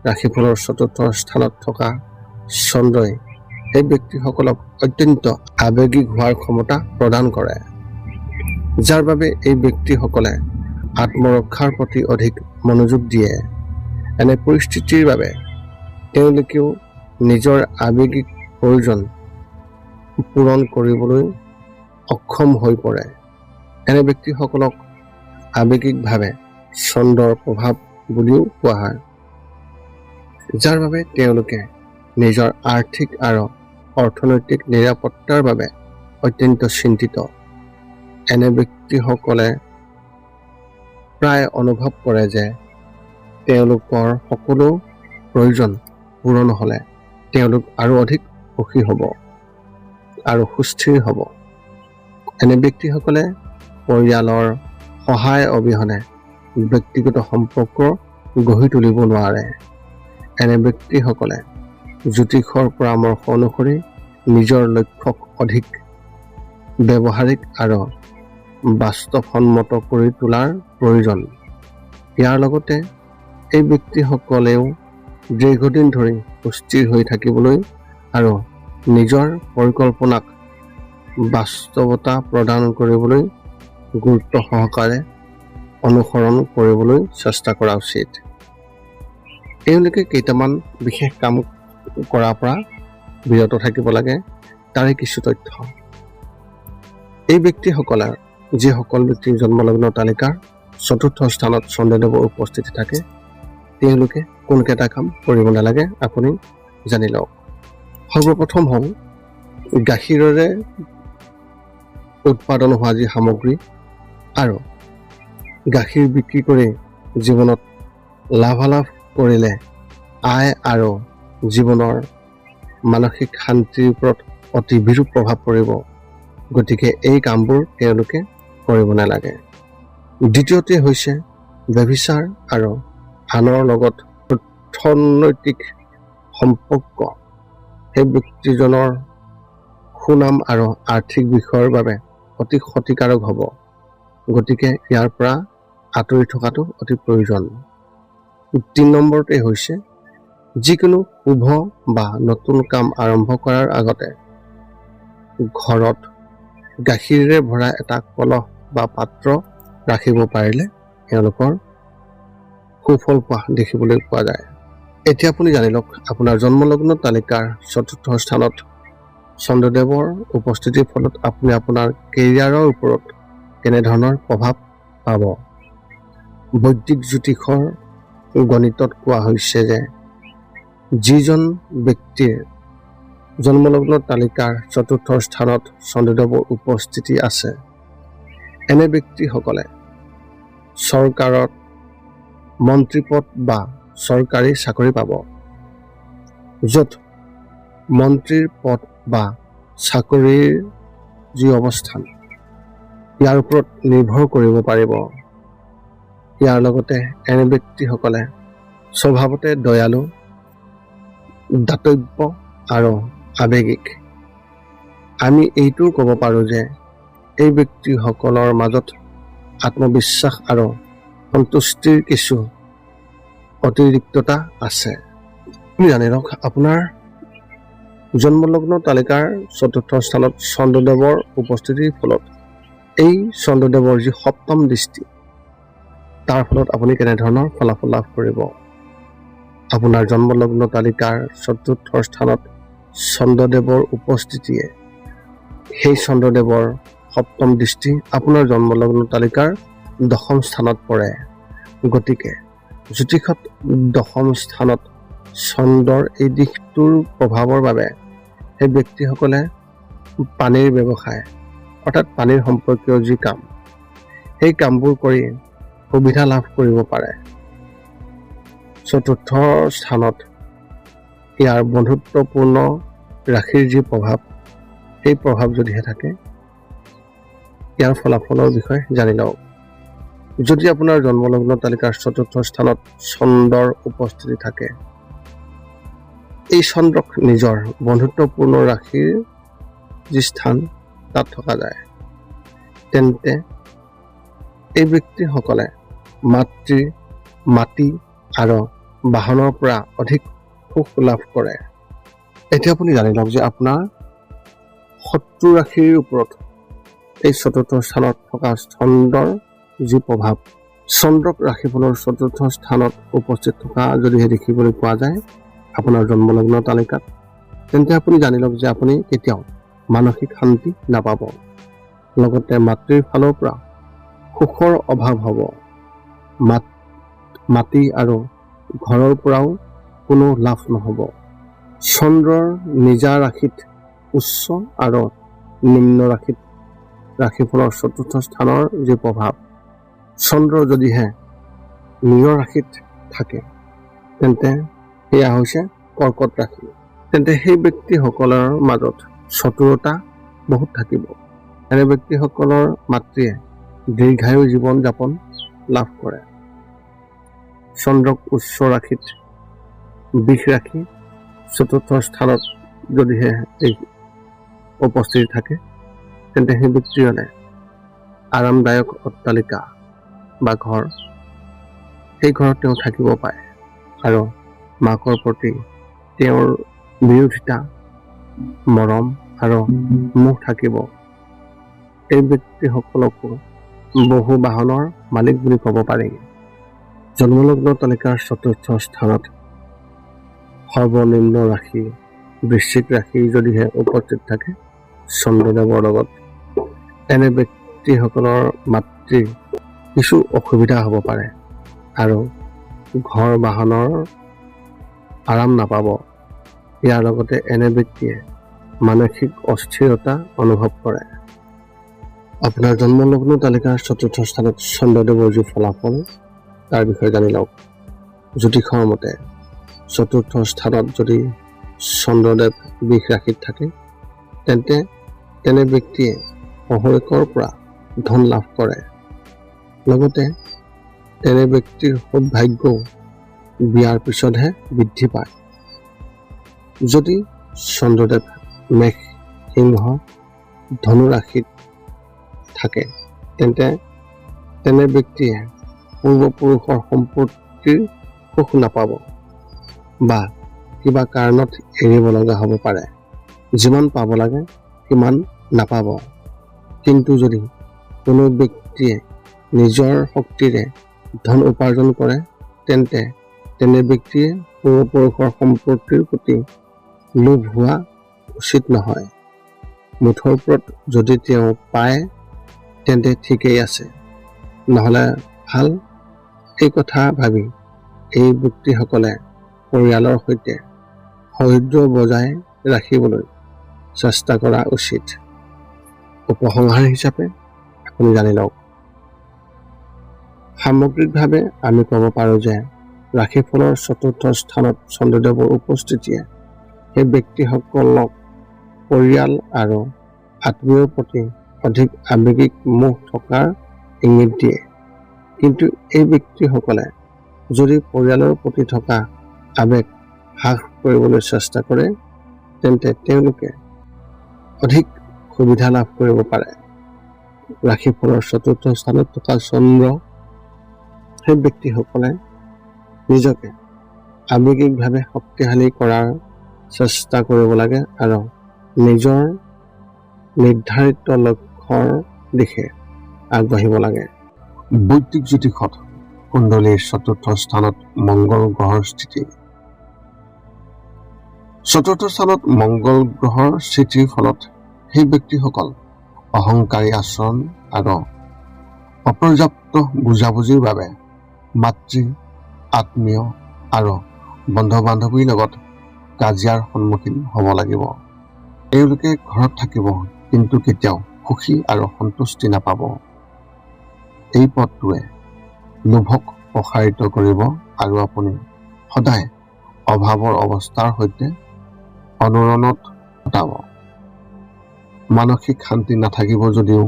S1: ৰাশিফলৰ চতুৰ্থ স্থানত থকা চন্দ্ৰই সেই ব্যক্তিসকলক অত্যন্ত আৱেগিক হোৱাৰ ক্ষমতা প্ৰদান কৰে, যাৰ বাবে এই ব্যক্তিসকলে আত্মৰক্ষাৰ প্ৰতি অধিক মনোযোগ দিয়ে। এনে পৰিস্থিতিৰ বাবে তেওঁলোকেও নিজৰ আৱেগিক প্ৰয়োজন পূৰণ কৰিবলৈ অক্ষম হৈ পৰে। এনে ব্যক্তিসকলক আৱেগিকভাৱে চন্দ্ৰৰ প্ৰভাৱ বুলিও কোৱা হয়, যাৰ বাবে তেওঁলোকে নিজৰ আৰ্থিক আৰু অৰ্থনৈতিক নিৰাপত্তাৰ বাবে অত্যন্ত চিন্তিত। এনে ব্যক্তিসকলে প্ৰায় অনুভৱ কৰে যে তেওঁলোকৰ সকলো প্ৰয়োজন পূৰণ হ'লে তেওঁলোক আৰু অধিক সুখী হ'ব আৰু সুস্থিৰ হ'ব। এনে ব্যক্তিসকলে পৰিয়ালৰ সহায় অবিহনে ব্যক্তিগত সম্পৰ্ক গঢ়ি তুলিব নোৱাৰে। এনে ব্যক্তিসকলে জ্যোতিষৰ পৰামৰ্শ অনুসৰি নিজৰ লক্ষ্যক অধিক ব্যৱহাৰিক আৰু বাস্তৱসন্মত কৰি তোলাৰ প্ৰয়োজন। ইয়াৰ লগতে এই ব্যক্তিসকলেও দীৰ্ঘদিন ধৰি সুস্থিৰ হৈ থাকিবলৈ আৰু নিজৰ পৰিকল্পনাক বাস্তৱতা প্ৰদান কৰিবলৈ গুৰুত্ব সহকাৰে অনুসৰণ কৰিবলৈ চেষ্টা কৰা উচিত। এওঁলোকে কেইটামান বিশেষ কাম কৰাৰ পৰা বিৰত থাকিব লাগে, তাৰে কিছু তথ্য। এই ব্যক্তিসকলে যিসকল ব্যক্তিৰ জন্মলগ্ন তালিকাৰ চতুৰ্থ স্থানত চন্দ্ৰদেৱৰ উপস্থিতি থাকে, তেওঁলোকে কোনকেইটা কাম কৰিব নালাগে আপুনি জানি লওক। সৰ্বপ্ৰথম হ'ল গাখীৰেৰে উৎপাদন হোৱা যি সামগ্ৰী আৰু গাখীৰ বিক্ৰী কৰি জীৱনত লাভালাভ কৰিলে আয় আৰু জীৱনৰ মানসিক শান্তিৰ ওপৰত অতি বিৰূপ প্ৰভাৱ পৰিব। গতিকে এই কামবোৰ তেওঁলোকে কৰিব নালাগে। দ্বিতীয়তে হৈছে ব্যভিচাৰ আৰু আনৰ লগত অৰ্থনৈতিক সম্পৰ্ক সেই ব্যক্তিজনৰ সুনাম আৰু আৰ্থিক বিষয়ৰ বাবে অতি ক্ষতিকাৰক হ'ব। গতিকে ইয়াৰ পৰা আঁতৰি থকাটো অতি প্ৰয়োজন। ৩ নম্বৰতে হৈছে যিকোনো শুভ বা নতুন কাম আৰম্ভ কৰাৰ আগতে ঘৰত গাখীৰেৰে ভৰা এটা কলহ বা পাত্ৰ ৰাখিব পাৰিলে তেওঁলোকৰ সুফল পোৱা দেখিবলৈ পোৱা যায়। এতিয়া আপুনি জানি লওক আপোনাৰ জন্মলগ্ন তালিকাৰ চতুৰ্থ স্থানত চন্দ্ৰদেৱৰ উপস্থিতিৰ ফলত আপুনি আপোনাৰ কেৰিয়াৰৰ ওপৰত কেনেধৰণৰ প্ৰভাৱ পাব। বৈদিক জ্যোতিষৰ গণিতত কোৱা হৈছে যে যিজন ব্যক্তিৰ জন্মলগ্ন তালিকাৰ চতুৰ্থ স্থানত চন্দ্ৰদেৱৰ উপস্থিতি আছে, এনে ব্যক্তিসকলে চৰকাৰত মন্ত্ৰী পদ বা চৰকাৰী চাকৰি পাব। য'ত মন্ত্ৰীৰ পদ বা চাকৰিৰ যি অৱস্থান, ইয়াৰ ওপৰত নিৰ্ভৰ কৰিব পাৰিব। ইয়াৰ লগতে এনে ব্যক্তিসকলে স্বভাৱতে দয়ালু, দাতব্য আৰু আৱেগিক। আমি এইটোও ক'ব পাৰোঁ যে এই ব্যক্তিসকলৰ মাজত আত্মবিশ্বাস আৰু সন্তুষ্টিৰ কিছু অতিৰিক্ততা আছে। আপুনি জানি লওক আপোনাৰ জন্মলগ্ন তালিকাৰ চতুৰ্থ স্থানত চন্দ্ৰদেৱৰ উপস্থিতিৰ ফলত এই চন্দ্ৰদেৱৰ যি সপ্তম দৃষ্টি, তাৰ ফলত আপুনি কেনেধৰণৰ ফলাফল লাভ কৰিব। আপোনাৰ জন্মলগ্ন তালিকাৰ চতুৰ্থ স্থানত চন্দ্ৰদেৱৰ উপস্থিতিয়ে সেই চন্দ্ৰদেৱৰ সপ্তম দৃষ্টি আপোনাৰ জন্মলগ্ন তালিকাৰ দশম স্থানত পৰে। গতিকে জ্যোতিষত দশম স্থানত চন্দ্ৰৰ এই দিশটোৰ প্ৰভাৱৰ বাবে সেই ব্যক্তিসকলে পানীৰ ব্যৱসায় অৰ্থাৎ পানীৰ সম্পৰ্কীয় যি কাম, সেই কামবোৰ কৰি সুবিধা লাভ কৰিব পাৰে। চতুৰ্থ স্থানত ইয়াৰ বন্ধুত্বপূৰ্ণ ৰাশিৰ যি প্ৰভাৱ, সেই প্ৰভাৱ যদিহে থাকে, ইয়াৰ ফলাফলৰ বিষয়ে জানি লওক। যদি আপোনাৰ জন্মলগ্ন তালিকাৰ ৪ৰ্থ স্থানত চন্দ্ৰৰ উপস্থিতি থাকে, এই চন্দ্ৰক নিজৰ বন্ধুত্বপূৰ্ণ ৰাশিৰ যি স্থান তাত থকা যায়, তেন্তে এই ব্যক্তিসকলে মাটি আৰু বাহনৰ পৰা অধিক সুখ লাভ কৰে। এতিয়া আপুনি জানি লওক যে আপোনাৰ শত্ৰু ৰাশিৰ ওপৰত এই ৪ৰ্থ স্থানত থকা চন্দ্ৰৰ যি প্ৰভাৱ, চন্দ্ৰক ৰাশিফলৰ ৪ৰ্থ স্থানত উপস্থিত থকা যদিহে দেখিবলৈ পোৱা যায় আপোনাৰ জন্মলগ্ন তালিকাত, তেন্তে আপুনি জানি লওক যে আপুনি কেতিয়াও মানসিক শান্তি নাপাব। লগতে মাতৃৰ ফালৰ পৰা সুখৰ অভাৱ হ'ব। মাটি আৰু ঘৰৰ পৰাও কোনো লাভ নহ'ব। চন্দ্ৰৰ নিজা ৰাশিত উচ্চ আৰু নিম্ন ৰাশিত ৰাশিফলৰ ৪ৰ্থ স্থানৰ যি প্ৰভাৱ, চন্দ্ৰ যদিহে নিজৰ ৰাশিত থাকে তেন্তে সেয়া হৈছে কৰ্কট ৰাশি। তেন্তে সেই ব্যক্তিসকলৰ মাজত চতুৰতা বহুত থাকিব। এনে ব্যক্তিসকলৰ মাতৃয়ে দীৰ্ঘায়ু জীৱন যাপন লাভ কৰে। চন্দ্ৰক উচ্চ ৰাশিত বৃষ ৰাশি ৪ৰ্থ স্থানত যদিহে এই উপস্থিতি থাকে, তেন্তে সেই ব্যক্তিজনে আৰামদায়ক অট্টালিকা বা ঘৰ, সেই ঘৰত তেওঁ থাকিব পাৰে আৰু মাকৰ প্ৰতি তেওঁৰ বিৰোধিতা, মৰম আৰু মোহ থাকিব। এই ব্যক্তিসকলকো বহু বাহনৰ মালিক বুলি ক'ব পাৰি। জন্মলগ্ন তালিকাৰ ৪ৰ্থ স্থানত সৰ্বনিম্ন ৰাশি বৃশ্চিক ৰাশি যদিহে উপস্থিত থাকে চন্দ্ৰদেৱৰ লগত, এনে ব্যক্তিসকলৰ মাতৃৰ কিছু অসুবিধা হ'ব পাৰে আৰু ঘৰ বাহনৰ আৰাম নাপাব। ইয়াৰ লগতে এনে ব্যক্তিয়ে মানসিক অস্থিৰতা অনুভৱ কৰে। আপোনাৰ জন্মলগ্ন তালিকাৰ ৪ৰ্থ স্থানত চন্দ্ৰদেৱৰ যি ফলাফল তাৰ বিষয়ে জানি লওক। জ্যোতিষৰ মতে ৪ৰ্থ স্থানত যদি চন্দ্ৰদেৱ বৃষ ৰাশিত থাকে, তেন্তে তেনে ব্যক্তিয়ে শহুৰেকৰ পৰা ধন লাভ কৰে। লগতে তেনে ব্যক্তিৰ সৌভাগ্যও বিয়াৰ পিছতহে বৃদ্ধি পায়। যদি চন্দ্ৰদেৱ মেষ, সিংহ, ধনু ৰাশিত থাকে, তেন্তে তেনে ব্যক্তিয়ে পূৰ্বপুৰুষৰ সম্পত্তিৰ সুখ নাপাব বা কিবা কাৰণত এৰিব লগা হ'ব পাৰে। যিমান পাব লাগে সিমান নাপাব। কিন্তু যদি কোনো ব্যক্তিয়ে নিজৰ শক্তিৰে ধন উপাৰ্জন কৰে, তেন্তে তেনে ব্যক্তিয়ে পূৰ্বপুৰুষৰ সম্পত্তিৰ প্ৰতি লোভ হোৱা উচিত নহয়। মুঠৰ ওপৰত যদি তেওঁ পায় তেন্তে ঠিকেই আছে, নহ'লে ভাল। এই কথা ভাবি এই ব্যক্তিসকলে পৰিয়ালৰ সৈতে সৌহাৰ্দ্য বজাই ৰাখিবলৈ চেষ্টা কৰা উচিত। উপসংহাৰ হিচাপে আপুনি জানি লওক, সামগ্ৰিকভাৱে আমি ক'ব পাৰোঁ যে ৰাশিফলৰ ৪ৰ্থ স্থানত চন্দ্ৰদেৱৰ উপস্থিতিয়ে সেই ব্যক্তিসকলক পৰিয়াল আৰু আত্মীয়ৰ প্ৰতি অধিক আৱেগিক মোহ থকাৰ ইংগিত দিয়ে। কিন্তু এই ব্যক্তিসকলে যদি পৰিয়ালৰ প্ৰতি থকা আৱেগ হ্ৰাস কৰিবলৈ চেষ্টা কৰে, তেন্তে তেওঁলোকে অধিক সুবিধা লাভ কৰিব পাৰে। ৰাশিফলৰ ৪ৰ্থ স্থানত থকা চন্দ্ৰ সেই ব্যক্তিসকলে নিজকে আৱেগিকভাৱে শক্তিশালী কৰাৰ চেষ্টা কৰিব লাগে আৰু নিজৰ নিৰ্ধাৰিত লক্ষ্যৰ দিশে আগবাঢ়িব লাগে। বৈদিক জ্যোতিষত কুণ্ডলীৰ ৪ৰ্থ স্থানত মংগল গ্ৰহৰ স্থিতি। ৪ৰ্থ স্থানত মংগল গ্ৰহৰ স্থিতিৰ ফলত সেই ব্যক্তিসকল অহংকাৰী আচৰণ আৰু অপৰ্যাপ্ত বুজাবুজিৰ বাবে মাতৃ, আত্মীয় আৰু বন্ধু বান্ধৱীৰ লগত কাজিয়াৰ সন্মুখীন হ'ব লাগিব। এওঁলোকে ঘৰত থাকিব কিন্তু কেতিয়াও সুখী আৰু সন্তুষ্টি নাপাব। এই পথটোৱে লোভক প্ৰসাৰিত কৰিব আৰু আপুনি সদায় অভাৱৰ অৱস্থাৰ সৈতে অনুৰণত কটাব। মানসিক শান্তি নাথাকিব যদিও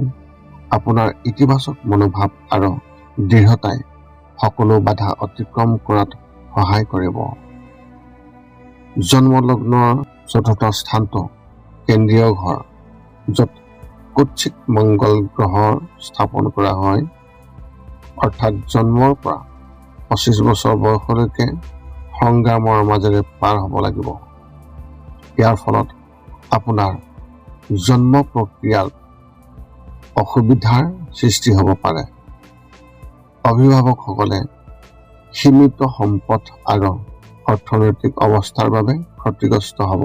S1: আপোনাৰ ইতিবাচক মনোভাৱ আৰু দৃঢ়তাই সকলো বাধা অতিক্ৰম কৰাত সহায় কৰিব। জন্মলগ্নৰ চতুৰ্থ স্থানটো কেন্দ্ৰীয় ঘৰ, য'ত কুৎসিত মংগল গ্ৰহৰ স্থাপন কৰা হয়, অৰ্থাৎ জন্মৰ পৰা 25 বছৰ বয়সলৈকে সংগ্ৰামৰ মাজেৰে পাৰ হ'ব লাগিব। ইয়াৰ ফলত আপোনাৰ জন্ম প্ৰক্ৰিয়াৰ অসুবিধাৰ সৃষ্টি হ'ব পাৰে। অভিভাৱকসকলে সীমিত সম্পদ আৰু অৰ্থনৈতিক অৱস্থাৰ বাবে ক্ষতিগ্ৰস্ত হ'ব।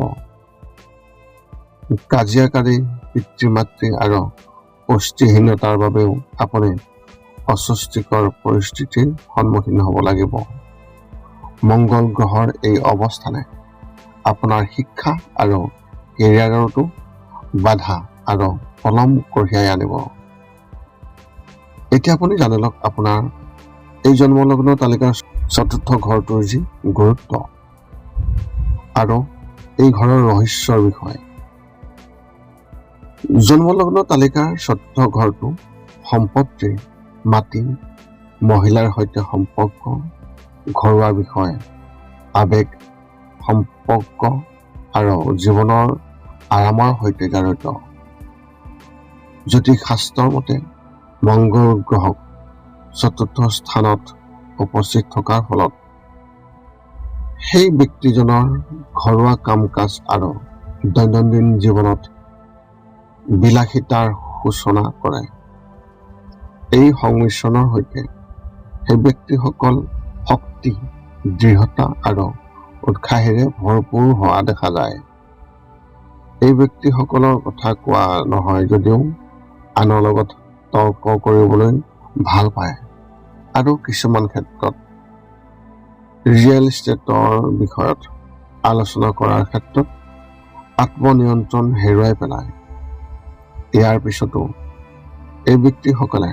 S1: কাজিয়াকাৰী পিতৃ-মাতৃ আৰু পুষ্টিহীনতাৰ বাবেও আপুনি অস্বস্তিকৰ পৰিস্থিতিৰ সন্মুখীন হ'ব লাগিব। মংগল গ্ৰহৰ এই অৱস্থানে আপোনাৰ শিক্ষা আৰু কেৰিয়াৰতো বাধা আৰু পলম কঢ়িয়াই আনিব। এতিয়া আপুনি জানি লওক আপোনাৰ এই জন্মলগ্ন তালিকাৰ চতুৰ্থ ঘৰটোৰ যি গুৰুত্ব আৰু এই ঘৰৰ ৰহস্যৰ বিষয়ে। জন্মলগ্ন তালিকাৰ চতুৰ্থ ঘৰটো সম্পত্তি, মাটি, মহিলাৰ সৈতে সম্পৰ্ক, ঘৰুৱা বিষয়, আৱেগ, সম্পৰ্ক আৰু জীৱনৰ আৰামৰ সৈতে জড়িত। জ্যোতিষশাস্ত্ৰৰ মতে মংগল গ্ৰহক চতুৰ্থ স্থানত উপস্থিত থকাৰ ফলত সেই ব্যক্তিজনৰ ঘৰুৱা কাম-কাজ আৰু দৈনন্দিন জীৱনত বিলাসিতাৰ সূচনা কৰে। এই সংমিশ্ৰণৰ সৈতে সেই ব্যক্তিসকল শক্তি, দৃঢ়তা আৰু উৎসাহেৰে ভৰপূৰ হোৱা দেখা যায়। এই ব্যক্তিসকলৰ কথা কোৱা নহয় যদিও আনৰ লগত তৰ্ক কৰিবলৈ ভাল পায় আৰু কিছুমান ক্ষেত্ৰত ৰিয়েল ইষ্টেটৰ বিষয়ত আলোচনা কৰাৰ ক্ষেত্ৰত আত্মনিয়ন্ত্ৰণ হেৰুৱাই পেলায়। ইয়াৰ পিছতো এই ব্যক্তিসকলে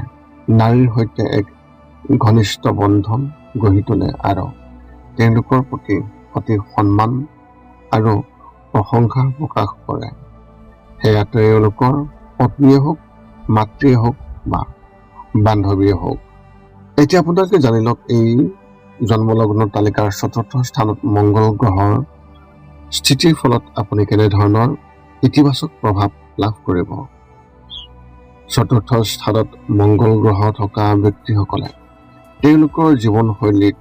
S1: নাৰীৰ সৈতে এক ঘনিষ্ঠ বন্ধন গঢ়ি তোলে আৰু তেওঁলোকৰ প্ৰতি অতি সন্মান আৰু প্ৰশংসা প্ৰকাশ কৰে। সেয়া তেওঁলোকৰ পত্নীয়ে হওক, মাতৃয়ে হওক বা বান্ধৱীয়ে হওক। এতিয়া আপোনালোকে জানি লওক এই জন্মলগ্ন তালিকাৰ চতুৰ্থ স্থানত মংগল গ্ৰহৰ স্থিতিৰ ফলত আপুনি কেনেধৰণৰ ইতিবাচক প্ৰভাৱ লাভ কৰিব। চতুৰ্থ স্থানত মংগল গ্ৰহ থকা ব্যক্তিসকলে তেওঁলোকৰ জীৱনশৈলীত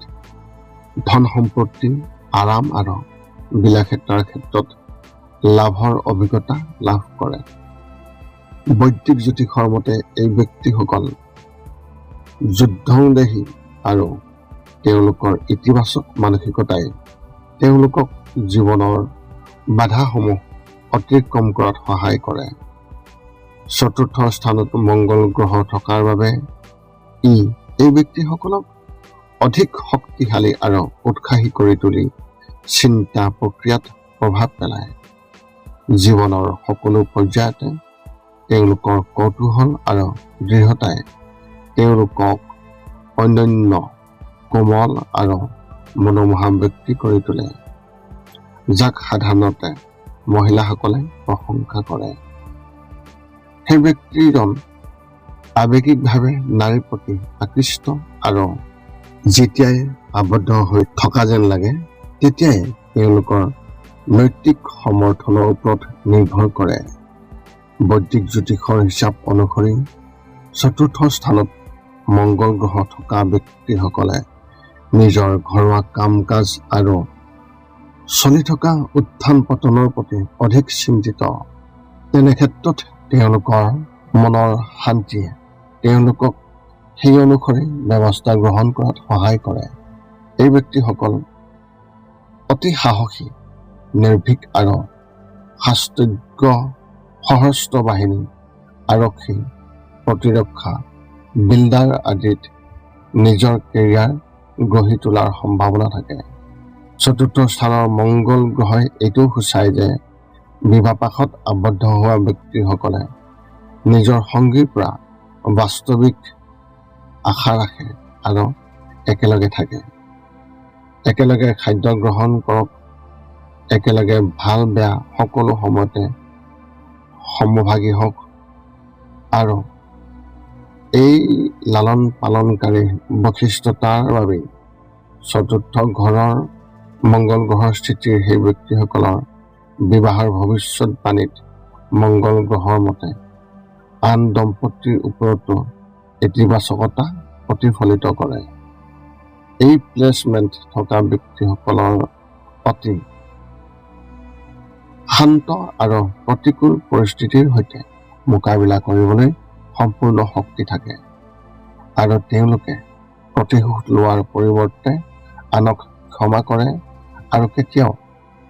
S1: ধন সম্পত্তি, আৰাম আৰু বিলাসিতাৰ ক্ষেত্ৰত লাভৰ অভিজ্ঞতা লাভ কৰে। বৈদিক জ্যোতিষৰ মতে এই ব্যক্তিসকল যুদ্ধংদেহী আৰু তেওঁলোকৰ ইতিবাচক মানসিকতাই তেওঁলোকক জীৱনৰ বাধাসমূহ অতিক্ৰম কৰাত সহায় কৰে। চতুৰ্থ স্থানত মংগল গ্ৰহ থকাৰ বাবে এই ব্যক্তিসকলক অধিক শক্তিশালী আৰু উৎসাহী কৰি তুলি চিন্তা প্ৰক্ৰিয়াত প্ৰভাৱ পেলায়। জীৱনৰ সকলো পৰ্যায়তে তেওঁলোকৰ কৌতূহল আৰু দৃঢ়তাই তেওঁলোকক অনন্য, কোমল আৰু মনোমোহা ব্যক্তি কৰি তোলে, যাক সাধাৰণতে মহিলাসকলে প্ৰশংসা কৰে। সেই ব্যক্তিজন আৱেগিকভাৱে নাৰীৰ প্ৰতি আকৃষ্ট আৰু যেতিয়াই আবদ্ধ হৈ থকা যেন লাগে তেতিয়াই তেওঁলোকৰ নৈতিক সমৰ্থনৰ ওপৰত নিৰ্ভৰ কৰে। বৈদিক জ্যোতিষৰ হিচাপ অনুসৰি চতুৰ্থ স্থানত মংগল গ্ৰহ থকা ব্যক্তিসকলে নিজৰ ঘৰুৱা কাম-কাজ আৰু চলি থকা উত্থান পতনৰ প্ৰতি অধিক চিন্তিত। তেনে ক্ষেত্ৰত তেওঁলোকৰ মনৰ শান্তিয়ে তেওঁলোকক সেই অনুসৰি ব্যৱস্থা গ্ৰহণ কৰাত সহায় কৰে। এই ব্যক্তিসকল অতি সাহসী, নিৰ্ভীক আৰু শাস্ত্ৰজ্ঞ, সশস্ত্ৰ বাহিনী, আৰক্ষী, প্ৰতিৰক্ষা, বিল্ডাৰ আদিত নিজৰ কেৰিয়াৰ গঢ়ি তোলাৰ সম্ভাৱনা থাকে। চতুৰ্থ স্থানৰ মংগল গ্ৰহই এইটোও সূচায় যে বিবাহপাশত আবদ্ধ হোৱা ব্যক্তিসকলে নিজৰ সংগীৰ পৰা বাস্তৱিক আশা ৰাখে আৰু একেলগে থাকে। একেলগে খাদ্য গ্ৰহণ কৰক, একেলগে ভাল বেয়া সকলো সময়তে সমভাগী হওক আৰু এই লালন পালনকাৰী বৈশিষ্ট্যতাৰ বাবেই চতুৰ্থ ঘৰৰ মংগল গ্ৰহৰ স্থিতিৰ সেই ব্যক্তিসকলৰ বিবাহৰ ভৱিষ্যতবাণীত মংগল গ্ৰহৰ মতে আন দম্পতীৰ ওপৰতো ইতিবাচকতা প্ৰতিফলিত কৰে। এই প্লেচমেণ্ট থকা ব্যক্তিসকলৰ অতি শান্ত আৰু প্ৰতিকূল পৰিস্থিতিৰ সৈতে মোকাবিলা কৰিবলৈ সম্পূৰ্ণ শক্তি থাকে আৰু তেওঁলোকে প্ৰতিশোধ লোৱাৰ পৰিৱৰ্তে আনক ক্ষমা কৰে আৰু কেতিয়াও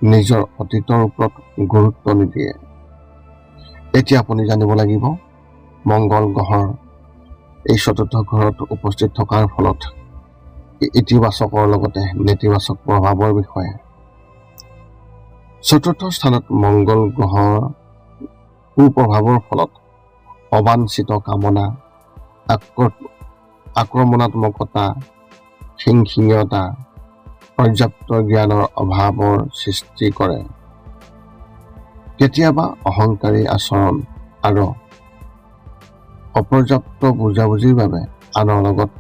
S1: নিজৰ অতীতৰ ওপৰত গুৰুত্ব নিদিয়ে। এতিয়া আপুনি জানিব লাগিব মংগল গ্ৰহৰ এই চতুৰ্থ ঘৰত উপস্থিত থকাৰ ফলত ইতিবাচকৰ লগতে নেতিবাচক প্ৰভাৱৰ বিষয়ে। চতুৰ্থ স্থানত মংগল গ্ৰহৰ কুপ্ৰভাৱৰ ফলত অবাঞ্ছিত কামনা, আক্ৰমণাত্মকতা, হিংসিনীয়তা, পৰ্যাপ্ত জ্ঞানৰ অভাৱৰ সৃষ্টি কৰে। কেতিয়াবা অহংকাৰী আচৰণ আৰু অপৰ্যাপ্ত বুজাবুজিৰ বাবে আনৰ লগত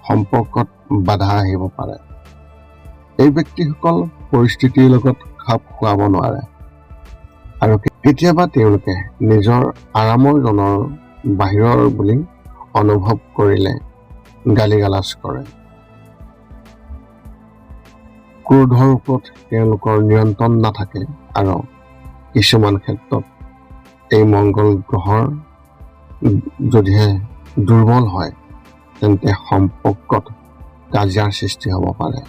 S1: সম্পৰ্কত বাধা আহিব পাৰে। এই ব্যক্তিসকল পৰিস্থিতিৰ লগত খাপ খুৱাব নোৱাৰে আৰু কেতিয়াবা তেওঁলোকে নিজৰ আৰামৰ জনৰ বাহিৰৰ বুলি অনুভৱ কৰিলে গালিগালাজ কৰে। ক্ৰোধৰ ওপৰত তেওঁলোকৰ নিয়ন্ত্ৰণ নাথাকে আৰু কিছুমান ক্ষেত্ৰত এই মংগল গ্ৰহৰ যদিহে দুৰ্বল হয় তেন্তে সম্পৰ্কত কাজিয়াৰ সৃষ্টি হ'ব পাৰে।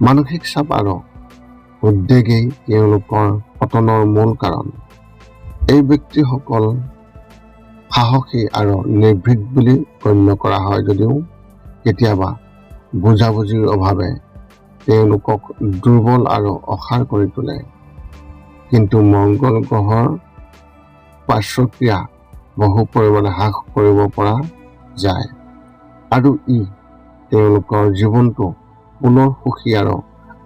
S1: মানসিক চাপ আৰু উদ্বেগেই তেওঁলোকৰ পতনৰ মূল কাৰণ। এই ব্যক্তিসকল সাহসী আৰু নিৰ্ভীক বুলি গণ্য কৰা হয় যদিও কেতিয়াবা বুজাবুজিৰ অভাৱে তেওঁলোকক দুৰ্বল আৰু অসাৰ কৰি তোলে। কিন্তু মংগল গ্ৰহৰ পাৰ্শ্বক্ৰিয়া বহু পৰিমাণে হ্ৰাস কৰিব পৰা যায় আৰু ই তেওঁলোকৰ জীৱনটো পুনৰ সুখী আৰু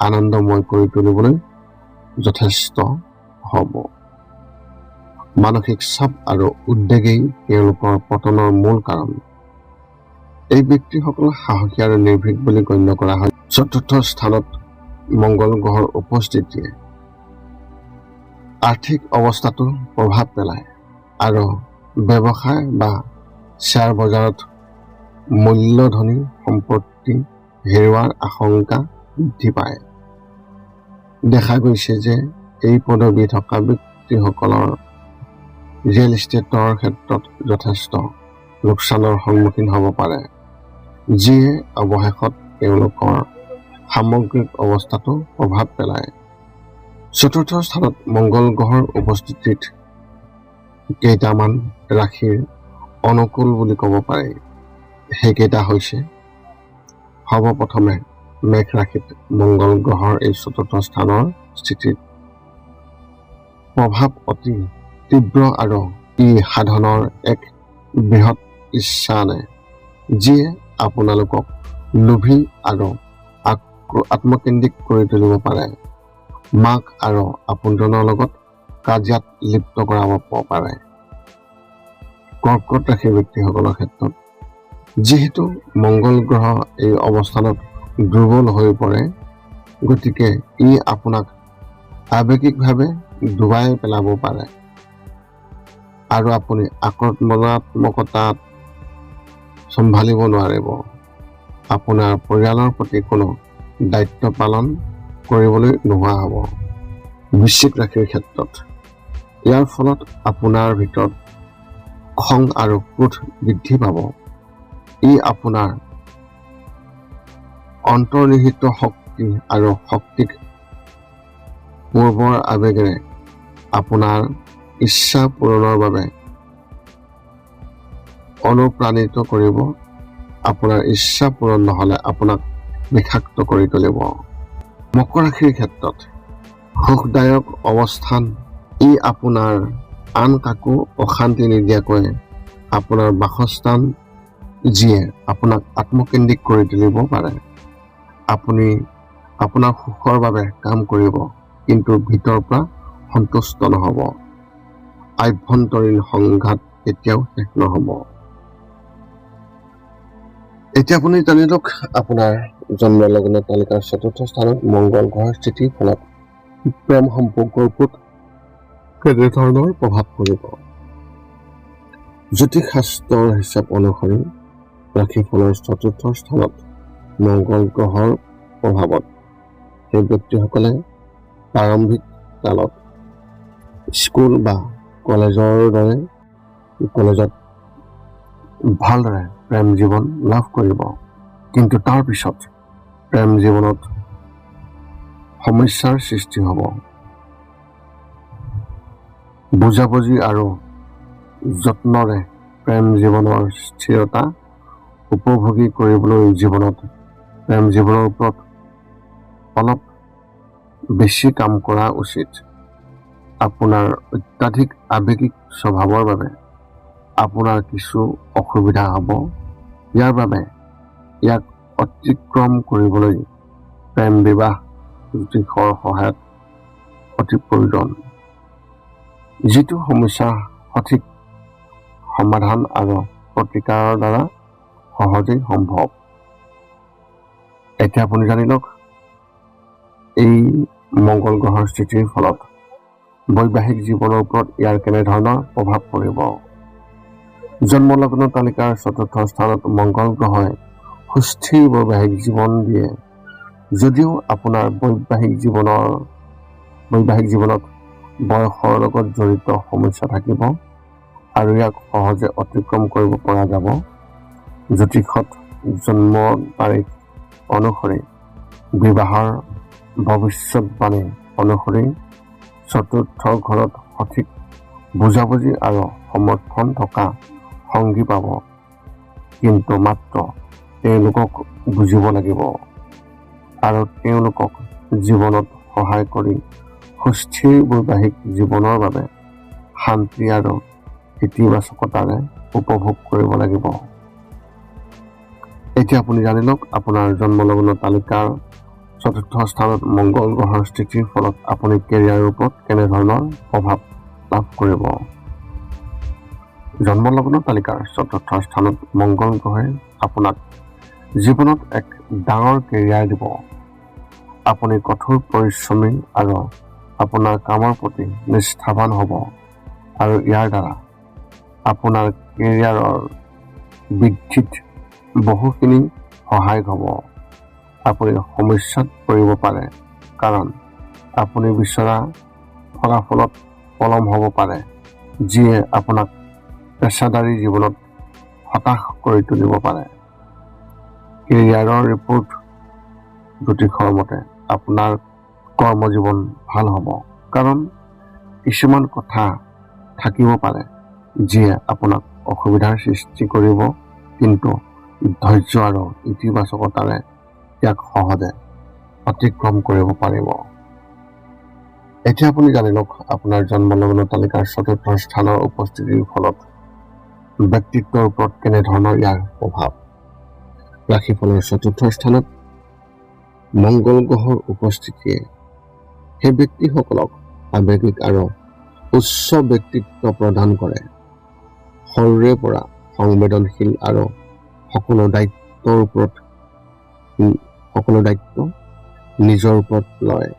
S1: আনন্দময় কৰি তুলিবলৈ যথেষ্ট হ'ব। মানসিক চাপ আৰু উদ্বেগেই তেওঁলোকৰ পতনৰ মূল কাৰণ। এই ব্যক্তিসকল সাহসী আৰু নিৰ্ভীক বুলি গণ্য কৰা হয়। চতুৰ্থ স্থানত মংগল গ্ৰহৰ উপস্থিতিয়ে আৰ্থিক অৱস্থাটো প্ৰভাৱ পেলায় আৰু ব্যৱসায় বা শ্বেয়াৰ বজাৰত মূল্যধনী সম্পত্তি হেৰুৱাৰ আশংকা বৃদ্ধি পায়। দেখা গৈছে যে এই পদবী থকা ব্যক্তিসকলৰ ৰিয়েল ইষ্টেটৰ ক্ষেত্ৰত যথেষ্ট লোকচানৰ সন্মুখীন হ'ব পাৰে, যিয়ে অৱশেষত তেওঁলোকৰ সামগ্ৰিক অৱস্থাটো প্ৰভাৱ পেলায়। চতুৰ্থ স্থানত মংগল গ্ৰহৰ উপস্থিতিত কেইটামান ৰাশিৰ অনুকূল বুলি ক'ব পাৰি। সেইকেইটা হৈছে সৰ্বপ্ৰথমে মেঘ ৰাশিত মংগল গ্ৰহৰ এই চতুৰ্থ স্থানৰ স্থিতিত প্ৰভাৱ অতি তীব্ৰ আৰু ই সাধনৰ এক বৃহৎ ইচ্ছা আনে, যিয়ে আপোনালোকক লোভী আৰু আত্মকেন্দ্ৰিক কৰি তুলিব পাৰে। মাক আৰু আপোনজনৰ লগত কাজিয়াত লিপ্ত কৰাব পাৰে। কৰ্কট ৰাশিৰ ব্যক্তিসকলৰ ক্ষেত্ৰত যিহেতু মংগল গ্ৰহ এই অৱস্থানত দুৰ্বল হৈ পৰে, গতিকে ই আপোনাক আৱেগিকভাৱে ডুবাই পেলাব পাৰে আৰু আপুনি আক্ৰমণাত্মকতাত চম্ভালিব নোৱাৰিব। আপোনাৰ পৰিয়ালৰ প্ৰতি কোনো দায়িত্ব পালন কৰিবলৈ নোহোৱা হ'ব। বৃশ্চিক ৰাশিৰ ক্ষেত্ৰত ইয়াৰ ফলত আপোনাৰ ভিতৰত খং আৰু ক্ৰোধ বৃদ্ধি পাব। ই আপোনাৰ অন্তৰ্নিহিত শক্তি আৰু শক্তিক পূৰ্বৰ আৱেগেৰে আপোনাৰ ইচ্ছা পূৰণৰ বাবে অনুপ্ৰাণিত কৰিব। আপোনাৰ ইচ্ছা পূৰণ নহ'লে আপোনাক বিষাক্ত কৰি তুলিব। মকৰ ৰাশিৰ ক্ষেত্ৰত সুখদায়ক অৱস্থান। ই আপোনাৰ আন কাকো অশান্তি নিদিয়াকৈ আপোনাৰ বাসস্থান, যিয়ে আপোনাক আত্মকেন্দ্ৰিক কৰি তুলিব পাৰে। আপুনি আপোনাৰ সুখৰ বাবে কাম কৰিব, কিন্তু ভিতৰৰ পৰা সন্তুষ্ট নহ'ব। আভ্যন্তৰীণ সংঘাত কেতিয়াও শেষ নহ'ব। এতিয়া আপুনি জানি লওক আপোনাৰ জন্ম লগ্ন তালিকাৰ ৪ৰ্থ স্থানত মংগল গ্ৰহৰ স্থিতিৰ ফলত প্ৰেম সম্পৰ্কৰ ওপৰত কেনেধৰণৰ প্ৰভাৱ পৰিব। জ্যোতিষ শাস্ত্ৰৰ হিচাপ অনুসৰি ৰাশিফলৰ ৪ৰ্থ স্থানত মংগল গ্ৰহৰ প্ৰভাৱত সেই ব্যক্তিসকলে প্ৰাৰম্ভিক কালত স্কুল বা কলেজত ভালদৰে প্ৰেম জীৱন লাভ কৰিব, কিন্তু তাৰ পিছত প্ৰেম জীৱনত সমস্যাৰ সৃষ্টি হ'ব। বুজাবুজি আৰু যত্নৰে প্ৰেম জীৱনৰ স্থিৰতা উপভোগী কৰিবলৈ প্ৰেম জীৱনৰ ওপৰত অলপ বেছি কাম কৰা উচিত। আপোনাৰ অত্যাধিক আৱেগিক স্বভাৱৰ বাবে আপোনাৰ কিছু অসুবিধা হ'ব। ইয়াৰ বাবে ইয়াক অতিক্ৰম কৰিবলৈ প্ৰেম বিবাহ জ্যোতিষৰ সহায়ত অতি প্ৰয়োজন, যিটো সমস্যাৰ সঠিক সমাধান আৰু প্ৰতিকাৰৰ দ্বাৰা সহজেই সম্ভৱ। এতিয়া আপুনি জানি লওক এই মংগল গ্ৰহৰ স্থিতিৰ ফলত বৈবাহিক জীৱনৰ ওপৰত ইয়াৰ কেনেধৰণৰ প্ৰভাৱ পৰিব। জন্ম লগ্ন তালিকাৰ ৪ৰ্থ স্থানত মংগল গ্ৰহই সুস্থিৰ বৈবাহিক জীৱন দিয়ে। যদিও আপোনাৰ বৈবাহিক জীৱনত বয়সৰ লগত জড়িত সমস্যা থাকিব আৰু ইয়াক সহজে অতিক্ৰম কৰিব পৰা যাব। জ্যোতিষত জন্ম তাৰিখ অনুসৰি বিবাহৰ ভৱিষ্যতবাণী অনুসৰি ৪ৰ্থ ঘৰত সঠিক বুজাবুজি আৰু সমৰ্থন থকা সংগী পাব, কিন্তু মাত্ৰ তেওঁলোকক বুজিব লাগিব আৰু তেওঁলোকক জীৱনত সহায় কৰি সুস্থিৰ বৈবাহিক জীৱনৰ বাবে শান্তি আৰু ইতিবাচকতাৰে উপভোগ কৰিব লাগিব। এতিয়া আপুনি জানি লওক আপোনাৰ জন্ম লগ্ন তালিকাৰ ৪ৰ্থ স্থানত মংগল গ্ৰহৰ স্থিতিৰ ফলত আপুনি কেৰিয়াৰৰ ওপৰত কেনেধৰণৰ প্ৰভাৱ লাভ কৰিব। জন্ম লগ্ন তালিকাৰ ৪ৰ্থ স্থানত মংগল গ্ৰহে আপোনাক জীৱনত এক ডাঙৰ কেৰিয়াৰ দিব। আপুনি কঠোৰ পৰিশ্ৰমী আৰু আপোনাৰ কামৰ প্ৰতি নিষ্ঠাৱান হ'ব আৰু ইয়াৰ দ্বাৰা আপোনাৰ কেৰিয়াৰৰ বৃদ্ধিত বহুখিনি সহায় হ'ব। আপুনি সমস্যাত পৰিব পাৰে কাৰণ আপুনি বিচৰা ফলাফলত পলম হ'ব পাৰে, যিয়ে আপোনাক পেছাদাৰী জীৱনত হতাশ কৰি তুলিব পাৰে। কেৰিয়াৰৰ ৰিপৰ্ট জ্যোতিষৰ মতে আপোনাৰ কৰ্মজীৱন ভাল হ'ব, কাৰণ কিছুমান কথা থাকিব পাৰে যিয়ে আপোনাক অসুবিধাৰ সৃষ্টি কৰিব, কিন্তু ধৈৰ্য আৰু ইতিবাচকতাৰে ইয়াক সহজে অতিক্ৰম কৰিব পাৰিব। এতিয়া আপুনি জানি লওক আপোনাৰ জন্ম লগ্ন তালিকাৰ ৪ৰ্থ স্থানৰ উপস্থিতিৰ ফলত ব্যক্তিত্বৰ ওপৰত কেনেধৰণৰ ইয়াৰ প্ৰভাৱ। ৰাশিফলৰ ৪ৰ্থ স্থানত মংগল গ্ৰহৰ উপস্থিতিয়ে সেই ব্যক্তিসকলক আৱেগিক আৰু উচ্চ ব্যক্তিত্ব প্ৰদান কৰে। সৰুৰে পৰা সংবেদনশীল আৰু সকলো দায়িত্ব নিজৰ ওপৰত লয়।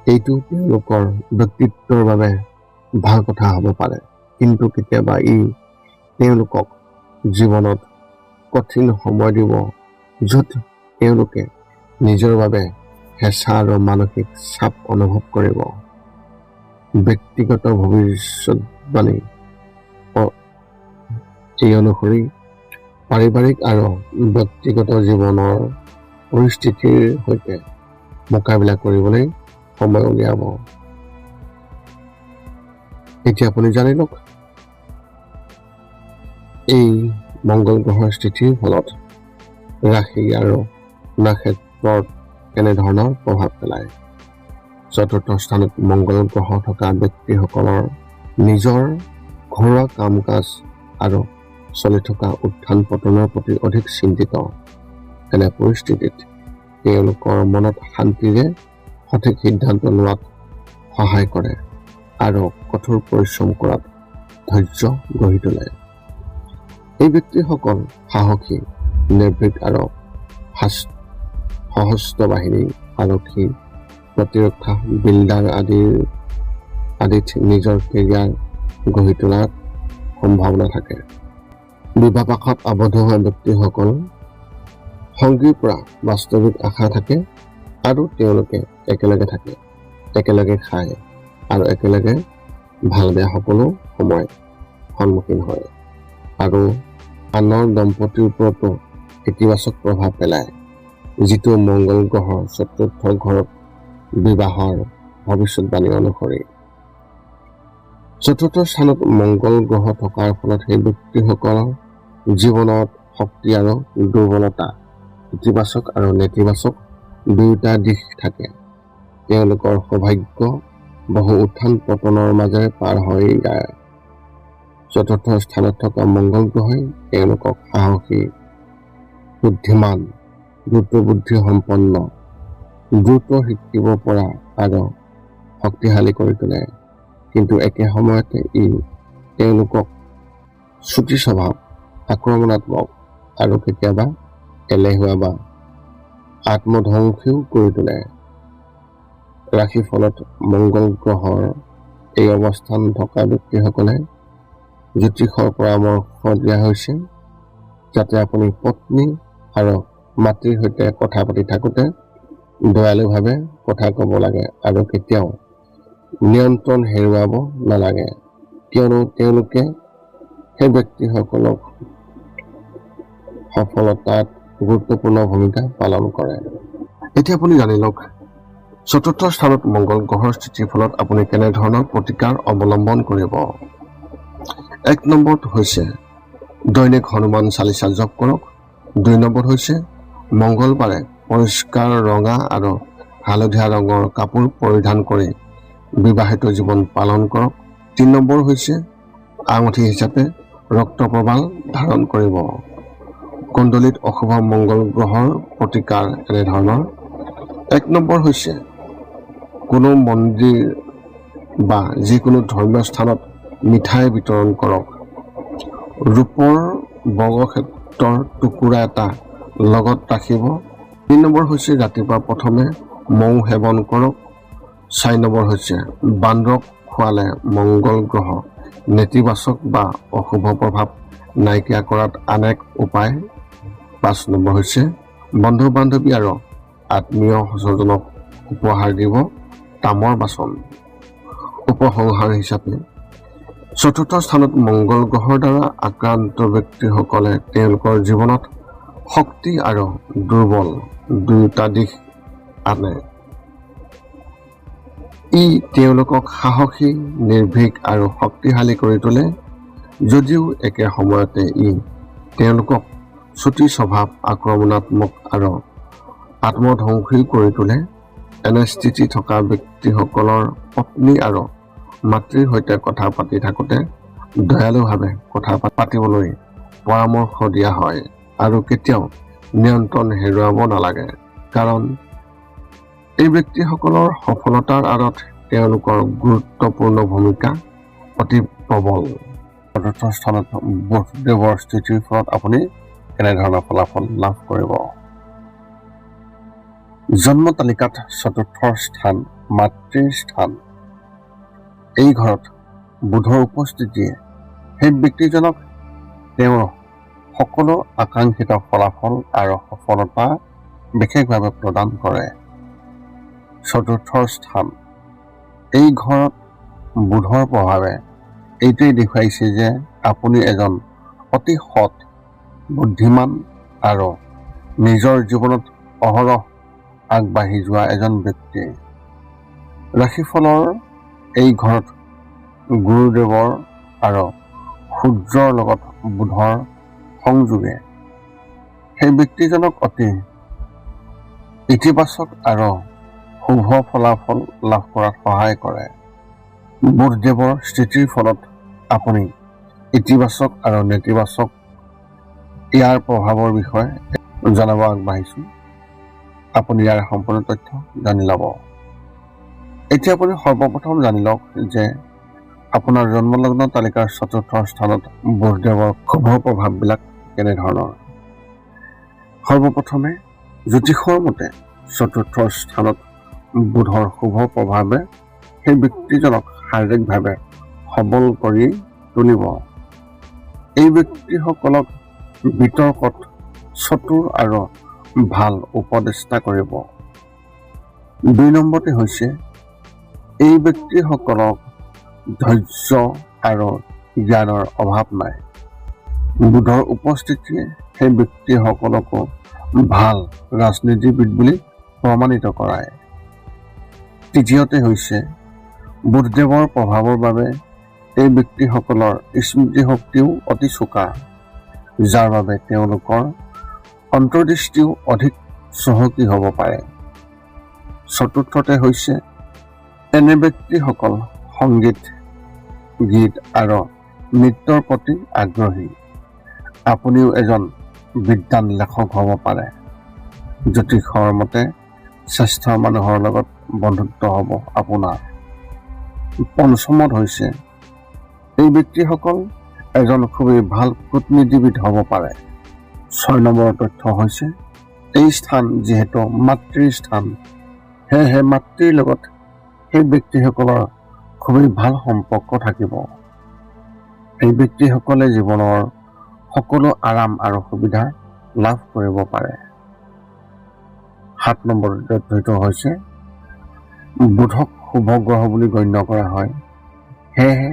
S1: এইটো তেওঁলোকৰ ব্যক্তিত্বৰ বাবে ভাল কথা হ'ব পাৰে, কিন্তু কেতিয়াবা ই তেওঁলোকক জীৱনত কঠিন সময় দিব, য'ত তেওঁলোকে নিজৰ বাবে হেঁচা আৰু মানসিক চাপ অনুভৱ কৰিব। ব্যক্তিগত ভৱিষ্যতবাণী এই অনুসৰি পাৰিবাৰিক আৰু ব্যক্তিগত জীৱনৰ পৰিস্থিতিৰ সৈতে মোকাবিলা কৰিবলৈ সময় উলিয়াব। এতিয়া আপুনি জানি লওক এই মংগল গ্ৰহৰ স্থিতিৰ ফলত ৰাশি আৰু নক্ষত্ৰত কেনেধৰণৰ প্ৰভাৱ পেলায়। ৪ৰ্থ স্থানত মংগল গ্ৰহ থকা ব্যক্তিসকলৰ নিজৰ ঘৰুৱা কাম কাজ আৰু চলি থকা উত্থান পতনৰ প্ৰতি অধিক চিন্তিত। এনে পৰিস্থিতিত তেওঁলোকৰ মনত শান্তিৰে সঠিক সিদ্ধান্ত লোৱাত সহায় কৰে আৰু কঠোৰ পৰিশ্ৰম কৰাত ধৈৰ্য গঢ়ি তোলে। এই ব্যক্তিসকল সাহসী, নিৰ্ভীক আৰু সশস্ত্ৰ বাহিনী, আৰক্ষী, প্ৰতিৰক্ষা, বিল্ডাৰ আদিত নিজৰ কেৰিয়াৰ গঢ়ি তোলাৰ সম্ভাৱনা থাকে। বিবাহপাশত আবদ্ধ হোৱা ব্যক্তিসকল সংগীৰ পৰা বাস্তৱিক আশা থাকে আৰু তেওঁলোকে একেলগে থাকে, একেলগে খায় আৰু একেলগে ভাল বেয়া সকলো সময় সন্মুখীন হয় আৰু আনৰ দম্পতিৰ ওপৰতো ইতিবাচক প্ৰভাৱ পেলায়, যিটো মংগল গ্ৰহৰ ৪ৰ্থ ঘৰত বিবাহৰ ভৱিষ্যতবাণী অনুসৰি। ৪ৰ্থ স্থানত মংগল গ্ৰহ থকাৰ ফলত সেই ব্যক্তিসকলৰ জীৱনত শক্তি আৰু দুৰ্বলতা, ইতিবাচক আৰু নেতিবাচক দুয়োটা দিশ থাকে। তেওঁলোকৰ সৌভাগ্য বহু উত্থান পতনৰ মাজেৰে পাৰ হৈ যায়। ৪ৰ্থ স্থানত থকা মংগল গ্ৰহই তেওঁলোকক সাহসী, বুদ্ধিমান, দ্ৰুত বুদ্ধি সম্পন্ন, দ্ৰুত শিকিব পৰা আৰু শক্তিশালী কৰি তোলে। কিন্তু একে সময়তে ই তেওঁলোকক চুটি স্বভাৱ, আক্ৰমণাত্মক আৰু কেতিয়াবা এলেহুৱা বা আত্মধ্বংসীও কৰি তোলে। ৰাশিফলত মংগল গ্ৰহৰ এই অৱস্থান থকা ব্যক্তিসকলে জ্যোতিষৰ পৰামৰ্শ দিয়া হৈছে যাতে আপুনি পত্নী আৰু মাতৃৰ সৈতে কথা পাতি থাকোঁতে দয়ালুভাৱে কথা ক'ব লাগে আৰু কেতিয়াও নিয়ন্ত্ৰণ হেৰুৱাব নালাগে, কিয়নো তেওঁলোকে সেই ব্যক্তিসকলক সফলতাত গুৰুত্বপূৰ্ণ ভূমিকা পালন কৰে। এতিয়া আপুনি জানি লওক ৪ৰ্থ স্থানত মংগল গ্ৰহৰ স্থিতিৰ ফলত আপুনি কেনেধৰণৰ প্ৰতিকাৰ অৱলম্বন কৰিব। ১ নম্বৰত হৈছে দৈনিক হনুমান চালিচা জপ কৰক। ২ নম্বৰত হৈছে মংগলবাৰে পৰিষ্কাৰ ৰঙা আৰু হালধীয়া ৰঙৰ কাপোৰ পৰিধান কৰি বিবাহিত জীৱন পালন কৰক। ৩ নম্বৰ হৈছে আঙুঠি হিচাপে ৰক্তপ্ৰবাল ধাৰণ কৰিব। কুণ্ডলীত অশুভ মংগল গ্ৰহৰ প্ৰতিকাৰ এনেধৰণৰ। ১ নম্বৰ হৈছে কোনো মন্দিৰ বা যিকোনো ধৰ্মীয় স্থানত মিঠাই বিতৰণ কৰক। ৰূপৰ বৰ্গক্ষেত্ৰৰ টুকুৰা এটা লগত ৰাখিব। ৩ নম্বৰ হৈছে ৰাতিপুৱা প্ৰথমে মৌ সেৱন কৰক। ৪ নম্বৰ হৈছে বান্দৰক খোৱালে মংগল গ্ৰহ নেতিবাচক বা অশুভ প্ৰভাৱ নাইকিয়া কৰাত আন এক উপায়। ৫ নম্বৰ হৈছে বন্ধু বান্ধৱী আৰু আত্মীয় স্বজনক উপহাৰ দিব তামৰ বাচন। উপসংহাৰ হিচাপে ৪ৰ্থ স্থানত মংগল গ্ৰহৰ দ্বাৰা আক্ৰান্ত ব্যক্তিসকলে তেওঁলোকৰ জীৱনত শক্তি আৰু দুৰ্বল দুয়োটা দিশ আনে। ই তেওঁলোকক সাহসী, নিৰ্ভীক আৰু শক্তিশালী কৰি তোলে, যদিও একে সময়তে ই তেওঁলোকক চুটি স্বভাৱ, আক্ৰমণাত্মক আৰু আত্মধ্বংসী কৰি তোলে। এনে স্থিতি থকা ব্যক্তিসকলৰ পত্নী আৰু মাতৃৰ সৈতে কথা পাতি থাকোঁতে দয়ালুভাৱে কথা পাতিবলৈ পৰামৰ্শ দিয়া হয় আৰু কেতিয়াও নিয়ন্ত্ৰণ হেৰুৱাব নালাগে, কাৰণ এই ব্যক্তিসকলৰ সফলতাৰ আঁৰত তেওঁলোকৰ গুৰুত্বপূৰ্ণ ভূমিকা অতি প্ৰবল। ৪ৰ্থ স্থানত বুধদেৱৰ স্থিতিৰ ফলত আপুনি কেনেধৰণৰ ফলাফল লাভ কৰিব। জন্ম তালিকাত ৪ৰ্থ স্থান মাতৃৰ স্থান। এই ঘৰত বুধৰ উপস্থিতিয়ে সেই ব্যক্তিজনক তেওঁৰ সকলো আকাংক্ষিত ফলাফল আৰু সফলতা বিশেষভাৱে প্ৰদান কৰে। ৪ৰ্থ স্থান এই ঘৰত বুধৰ প্ৰভাৱে এইটোৱেই দেখুৱাইছে যে আপুনি এজন অতি সৎ, বুদ্ধিমান আৰু নিজৰ জীৱনত অহৰহ আগবাঢ়ি যোৱা এজন ব্যক্তি। ৰাশিফলৰ এই ঘৰত গুৰুদেৱৰ আৰু সূৰ্যৰ লগত বুধৰ সংযোগে সেই ব্যক্তিজনক অতি ইতিবাচক আৰু শুভ ফলাফল লাভ কৰাত সহায় কৰে। বুধদেৱৰ স্থিতিৰ ফলত আপুনি ইতিবাচক আৰু নেতিবাচক ইয়াৰ প্ৰভাৱৰ বিষয়ে জনাব আগবাঢ়িছোঁ। আপুনি ইয়াৰ সম্পূৰ্ণ তথ্য জানি ল'ব। এতিয়া আপুনি সৰ্বপ্ৰথম জানি লওক যে আপোনাৰ জন্মলগ্ন তালিকাৰ ৪ৰ্থ স্থানত বুধদেৱৰ শুভ প্ৰভাৱবিলাক কেনেধৰণৰ। সৰ্বপ্ৰথমে জ্যোতিষৰ মতে চতুৰ্থ স্থানত বুধৰ শুভ প্ৰভাৱে সেই ব্যক্তিজনক শাৰীৰিকভাৱে সবল কৰি তুলিব। এই ব্যক্তিসকলক বিতৰ্কত চতুৰ আৰু ভাল উপদেষ্টা কৰিব। 2 নম্বৰতে হৈছে এই ব্যক্তিসকলক ধৈৰ্য আৰু জ্ঞানৰ অভাৱ নাই। বুধৰ উপস্থিতিয়ে সেই ব্যক্তিসকলকো ভাল ৰাজনীতিবিদ বুলি প্ৰমাণিত কৰায়। তৃতীয়তে হৈছে বুধদেৱৰ প্ৰভাৱৰ বাবে এই ব্যক্তিসকলৰ স্মৃতিশক্তিও অতি চোকা, যাৰ বাবে তেওঁলোকৰ অন্তৰ্দৃষ্টিও অধিক চহকী হ'ব পাৰে। চতুৰ্থতে হৈছে এনে ব্যক্তিসকল সংগীত, গীত আৰু নৃত্যৰ প্ৰতি আগ্ৰহী। আপুনিও এজন বিদ্বান লেখক হ'ব পাৰে। জ্যোতিষৰ মতে শ্ৰেষ্ঠ মানুহৰ লগত বন্ধুত্ব হ'ব আপোনাৰ। পঞ্চমত হৈছে এই ব্যক্তিসকল এজন খুবেই ভাল কূটনীতিবিদ হ'ব পাৰে। 6 নম্বৰৰ তথ্য হৈছে এই স্থান যিহেতু মাতৃৰ স্থান, সেয়েহে মাতৃৰ লগত সেই ব্যক্তিসকলৰ খুবেই ভাল সম্পৰ্ক থাকিব। এই ব্যক্তিসকলে জীৱনৰ সকলো আৰাম আৰু সুবিধা লাভ কৰিব পাৰে। 7 নম্বৰ তথ্যটো হৈছে বুধক শুভ গ্ৰহ বুলি গণ্য কৰা হয়, সেয়েহে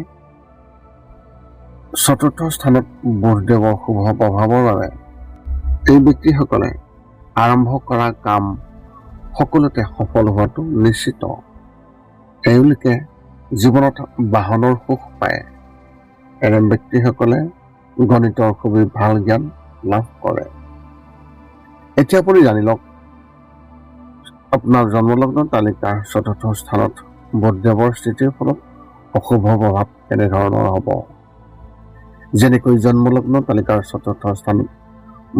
S1: চতুৰ্থ স্থানত বুধদেৱৰ শুভ প্ৰভাৱৰ বাবে এই ব্যক্তিসকলে আৰম্ভ কৰা কাম সকলোতে সফল হোৱাটো নিশ্চিত। তেওঁলোকে জীৱনত বাহনৰ সুখ পায়। এনে ব্যক্তিসকলে গণিতৰ খুবেই ভাল জ্ঞান লাভ কৰে। এতিয়া আপুনি জানি লওক আপোনাৰ জন্মলগ্ন তালিকাৰ চতুৰ্থ স্থানত বুধদেৱৰ স্থিতিৰ ফলত অশুভ প্ৰভাৱ কেনেধৰণৰ হ'ব। যেনেকৈ জন্মলগ্ন তালিকাৰ চতুৰ্থ স্থানত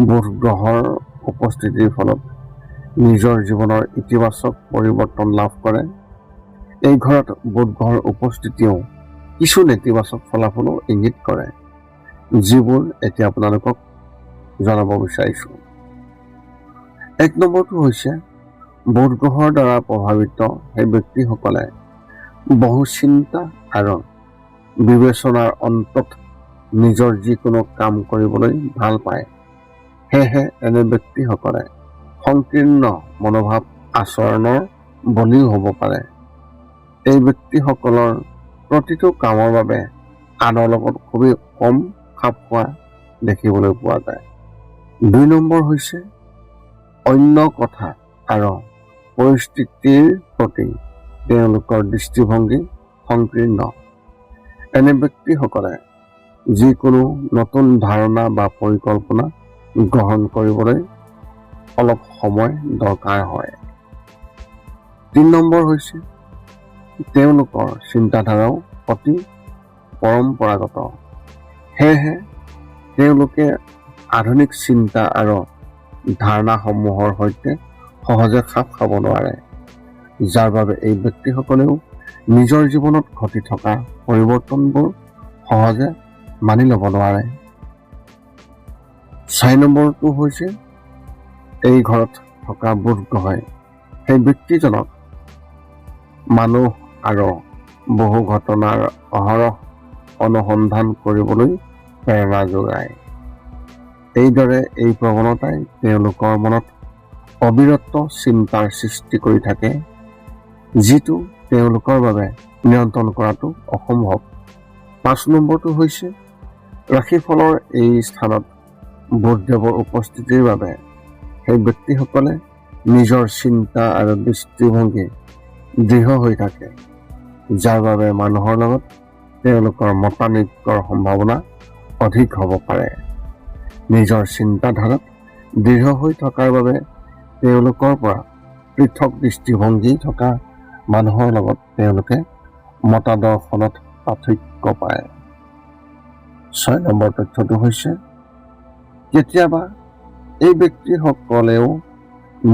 S1: বুধ গ্ৰহৰ উপস্থিতিৰ ফলত নিজৰ জীৱনৰ ইতিবাচক পৰিৱৰ্তন লাভ কৰে। এই ঘৰত বুধ গ্ৰহৰ উপস্থিতিয়েও কিছু নেতিবাচক ফলাফলো ইংগিত কৰে, যিবোৰ এতিয়া আপোনালোকক জনাব বিচাৰিছোঁ। 1 নম্বৰটো হৈছে বুধ গ্ৰহৰ দ্বাৰা প্ৰভাৱিত সেই ব্যক্তিসকলে বহু চিন্তা আৰু বিবেচনাৰ অন্তত নিজৰ যিকোনো কাম কৰিবলৈ ভাল পায়। সেয়েহে এনে ব্যক্তিসকলে সংকীৰ্ণ মনোভাৱ আচৰণৰ বলিও হ'ব পাৰে। এই ব্যক্তিসকলৰ প্ৰতিটো কামৰ বাবে আনৰ লগত খুবেই কম খাপ খোৱা দেখিবলৈ পোৱা যায়। 2 নম্বৰ হৈছে অন্য কথা আৰু পৰিস্থিতিৰ প্ৰতি তেওঁলোকৰ দৃষ্টিভংগী সংকীৰ্ণ। এনে ব্যক্তিসকলে যিকোনো নতুন ধাৰণা বা পৰিকল্পনা গ্ৰহণ কৰিবলৈ অলপ সময় দৰকাৰ হয়। 3 নম্বৰ হৈছে তেওঁলোকৰ চিন্তাধাৰাও অতি পৰম্পৰাগত। সেয়েহে তেওঁলোকে আধুনিক চিন্তা আৰু ধাৰণাসমূহৰ সৈতে সহজে খাপ খাব নোৱাৰে, যাৰ বাবে এই ব্যক্তিসকলেও নিজৰ জীৱনত ঘটি থকা পৰিৱৰ্তনবোৰ সহজে মানি ল'ব নোৱাৰে। 4 নম্বৰটো হৈছে এই ঘৰত থকা বুধ গ্ৰহে সেই ব্যক্তিজনক মানুহ আৰু বহু ঘটনাৰ অহৰহ অনুসন্ধান কৰিবলৈ প্ৰেৰণা যোগায়। এইদৰে এই প্ৰৱণতাই তেওঁলোকৰ মনত অবিৰত চিন্তাৰ সৃষ্টি কৰি থাকে, যিটো তেওঁলোকৰ বাবে নিয়ন্ত্ৰণ কৰাটো অসম্ভৱ। 5 নম্বৰটো হৈছে ৰাশিফলৰ এই স্থানত বুধদেৱৰ উপস্থিতিৰ বাবে সেই ব্যক্তিসকলে নিজৰ চিন্তা আৰু দৃষ্টিভংগী দৃঢ় হৈ থাকে, যাৰ বাবে মানুহৰ লগত তেওঁলোকৰ মতানৈক্যৰ সম্ভাৱনা অধিক হ'ব পাৰে। নিজৰ চিন্তাধাৰাত দৃঢ় হৈ থকাৰ বাবে তেওঁলোকৰ পৰা পৃথক দৃষ্টিভংগী থকা মানুহৰ লগত তেওঁলোকে মতাদৰ্শনত পাৰ্থক্য পায়। 6 নম্বৰ তথ্যটো হৈছে কেতিয়াবা এই ব্যক্তিসকলেও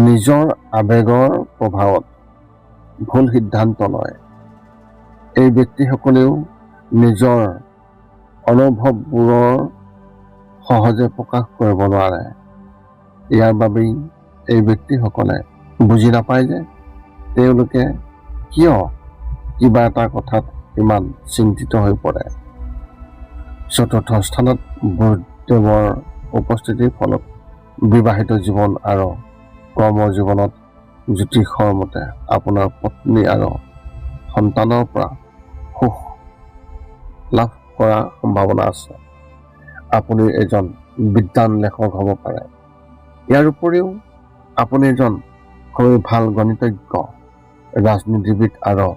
S1: নিজৰ আৱেগৰ প্ৰভাৱত ভুল সিদ্ধান্ত লয়। এই ব্যক্তিসকলেও নিজৰ অনুভৱবোৰৰ সহজে প্ৰকাশ কৰিব নোৱাৰে। ইয়াৰ বাবেই এই ব্যক্তিসকলে বুজি নাপায় যে তেওঁলোকে কিয় কিবা এটা কথাত ইমান চিন্তিত হৈ পৰে। চতুৰ্থ স্থানত বুধদেৱৰ উপস্থিতিৰ ফলত বিবাহিত জীৱন আৰু কৰ্মৰ জীৱনত জ্যোতিষৰ মতে আপোনাৰ পত্নী আৰু সন্তানৰ পৰা সুখ লাভ কৰাৰ সম্ভাৱনা আছে। আপুনি এজন বিদ্বান লেখক হ'ব পাৰে। ইয়াৰ উপৰিও আপুনি এজন খুবেই ভাল গণিতজ্ঞ, ৰাজনীতিবিদ আৰু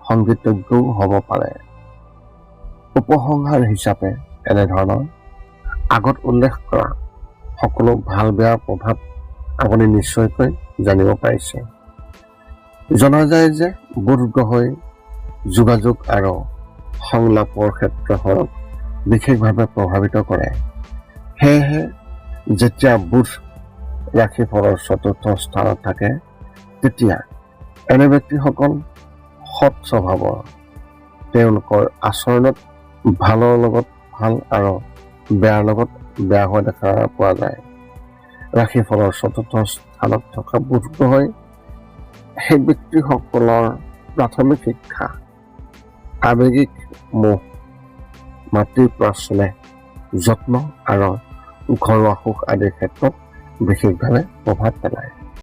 S1: সংগীতজ্ঞও হ'ব পাৰে। উপসংহাৰ হিচাপে এনেধৰণৰ আগত উল্লেখ কৰা সকলো ভাল বেয়াৰ প্ৰভাৱ আপুনি নিশ্চয়কৈ জানিব পাৰিছে। জনা যায় যে বুধ গ্ৰহই যোগাযোগ আৰু সংলাপৰ ক্ষেত্ৰত বিশেষভাৱে প্ৰভাৱিত কৰে। সেয়েহে যেতিয়া বুধ ৰাশিফলৰ চতুৰ্থ স্থানত থাকে তেতিয়া এনে ব্যক্তিসকল সৎ স্বভাৱৰ। তেওঁলোকৰ আচৰণত ভালৰ লগত ভাল আৰু বেয়াৰ লগত বেয়া হোৱা দেখা পোৱা যায়। ৰাশিফলৰ চতুৰ্থ স্থানত থকা বুধ গ্ৰহই সেই ব্যক্তিসকলৰ প্ৰাথমিক শিক্ষা, আৱেগিক মোহ, মাতৃৰ পৰা স্নেহ, যত্ন আৰু ঘৰুৱা সুখ আদিৰ ক্ষেত্ৰত বিশেষভাৱে প্ৰভাৱ পেলায়।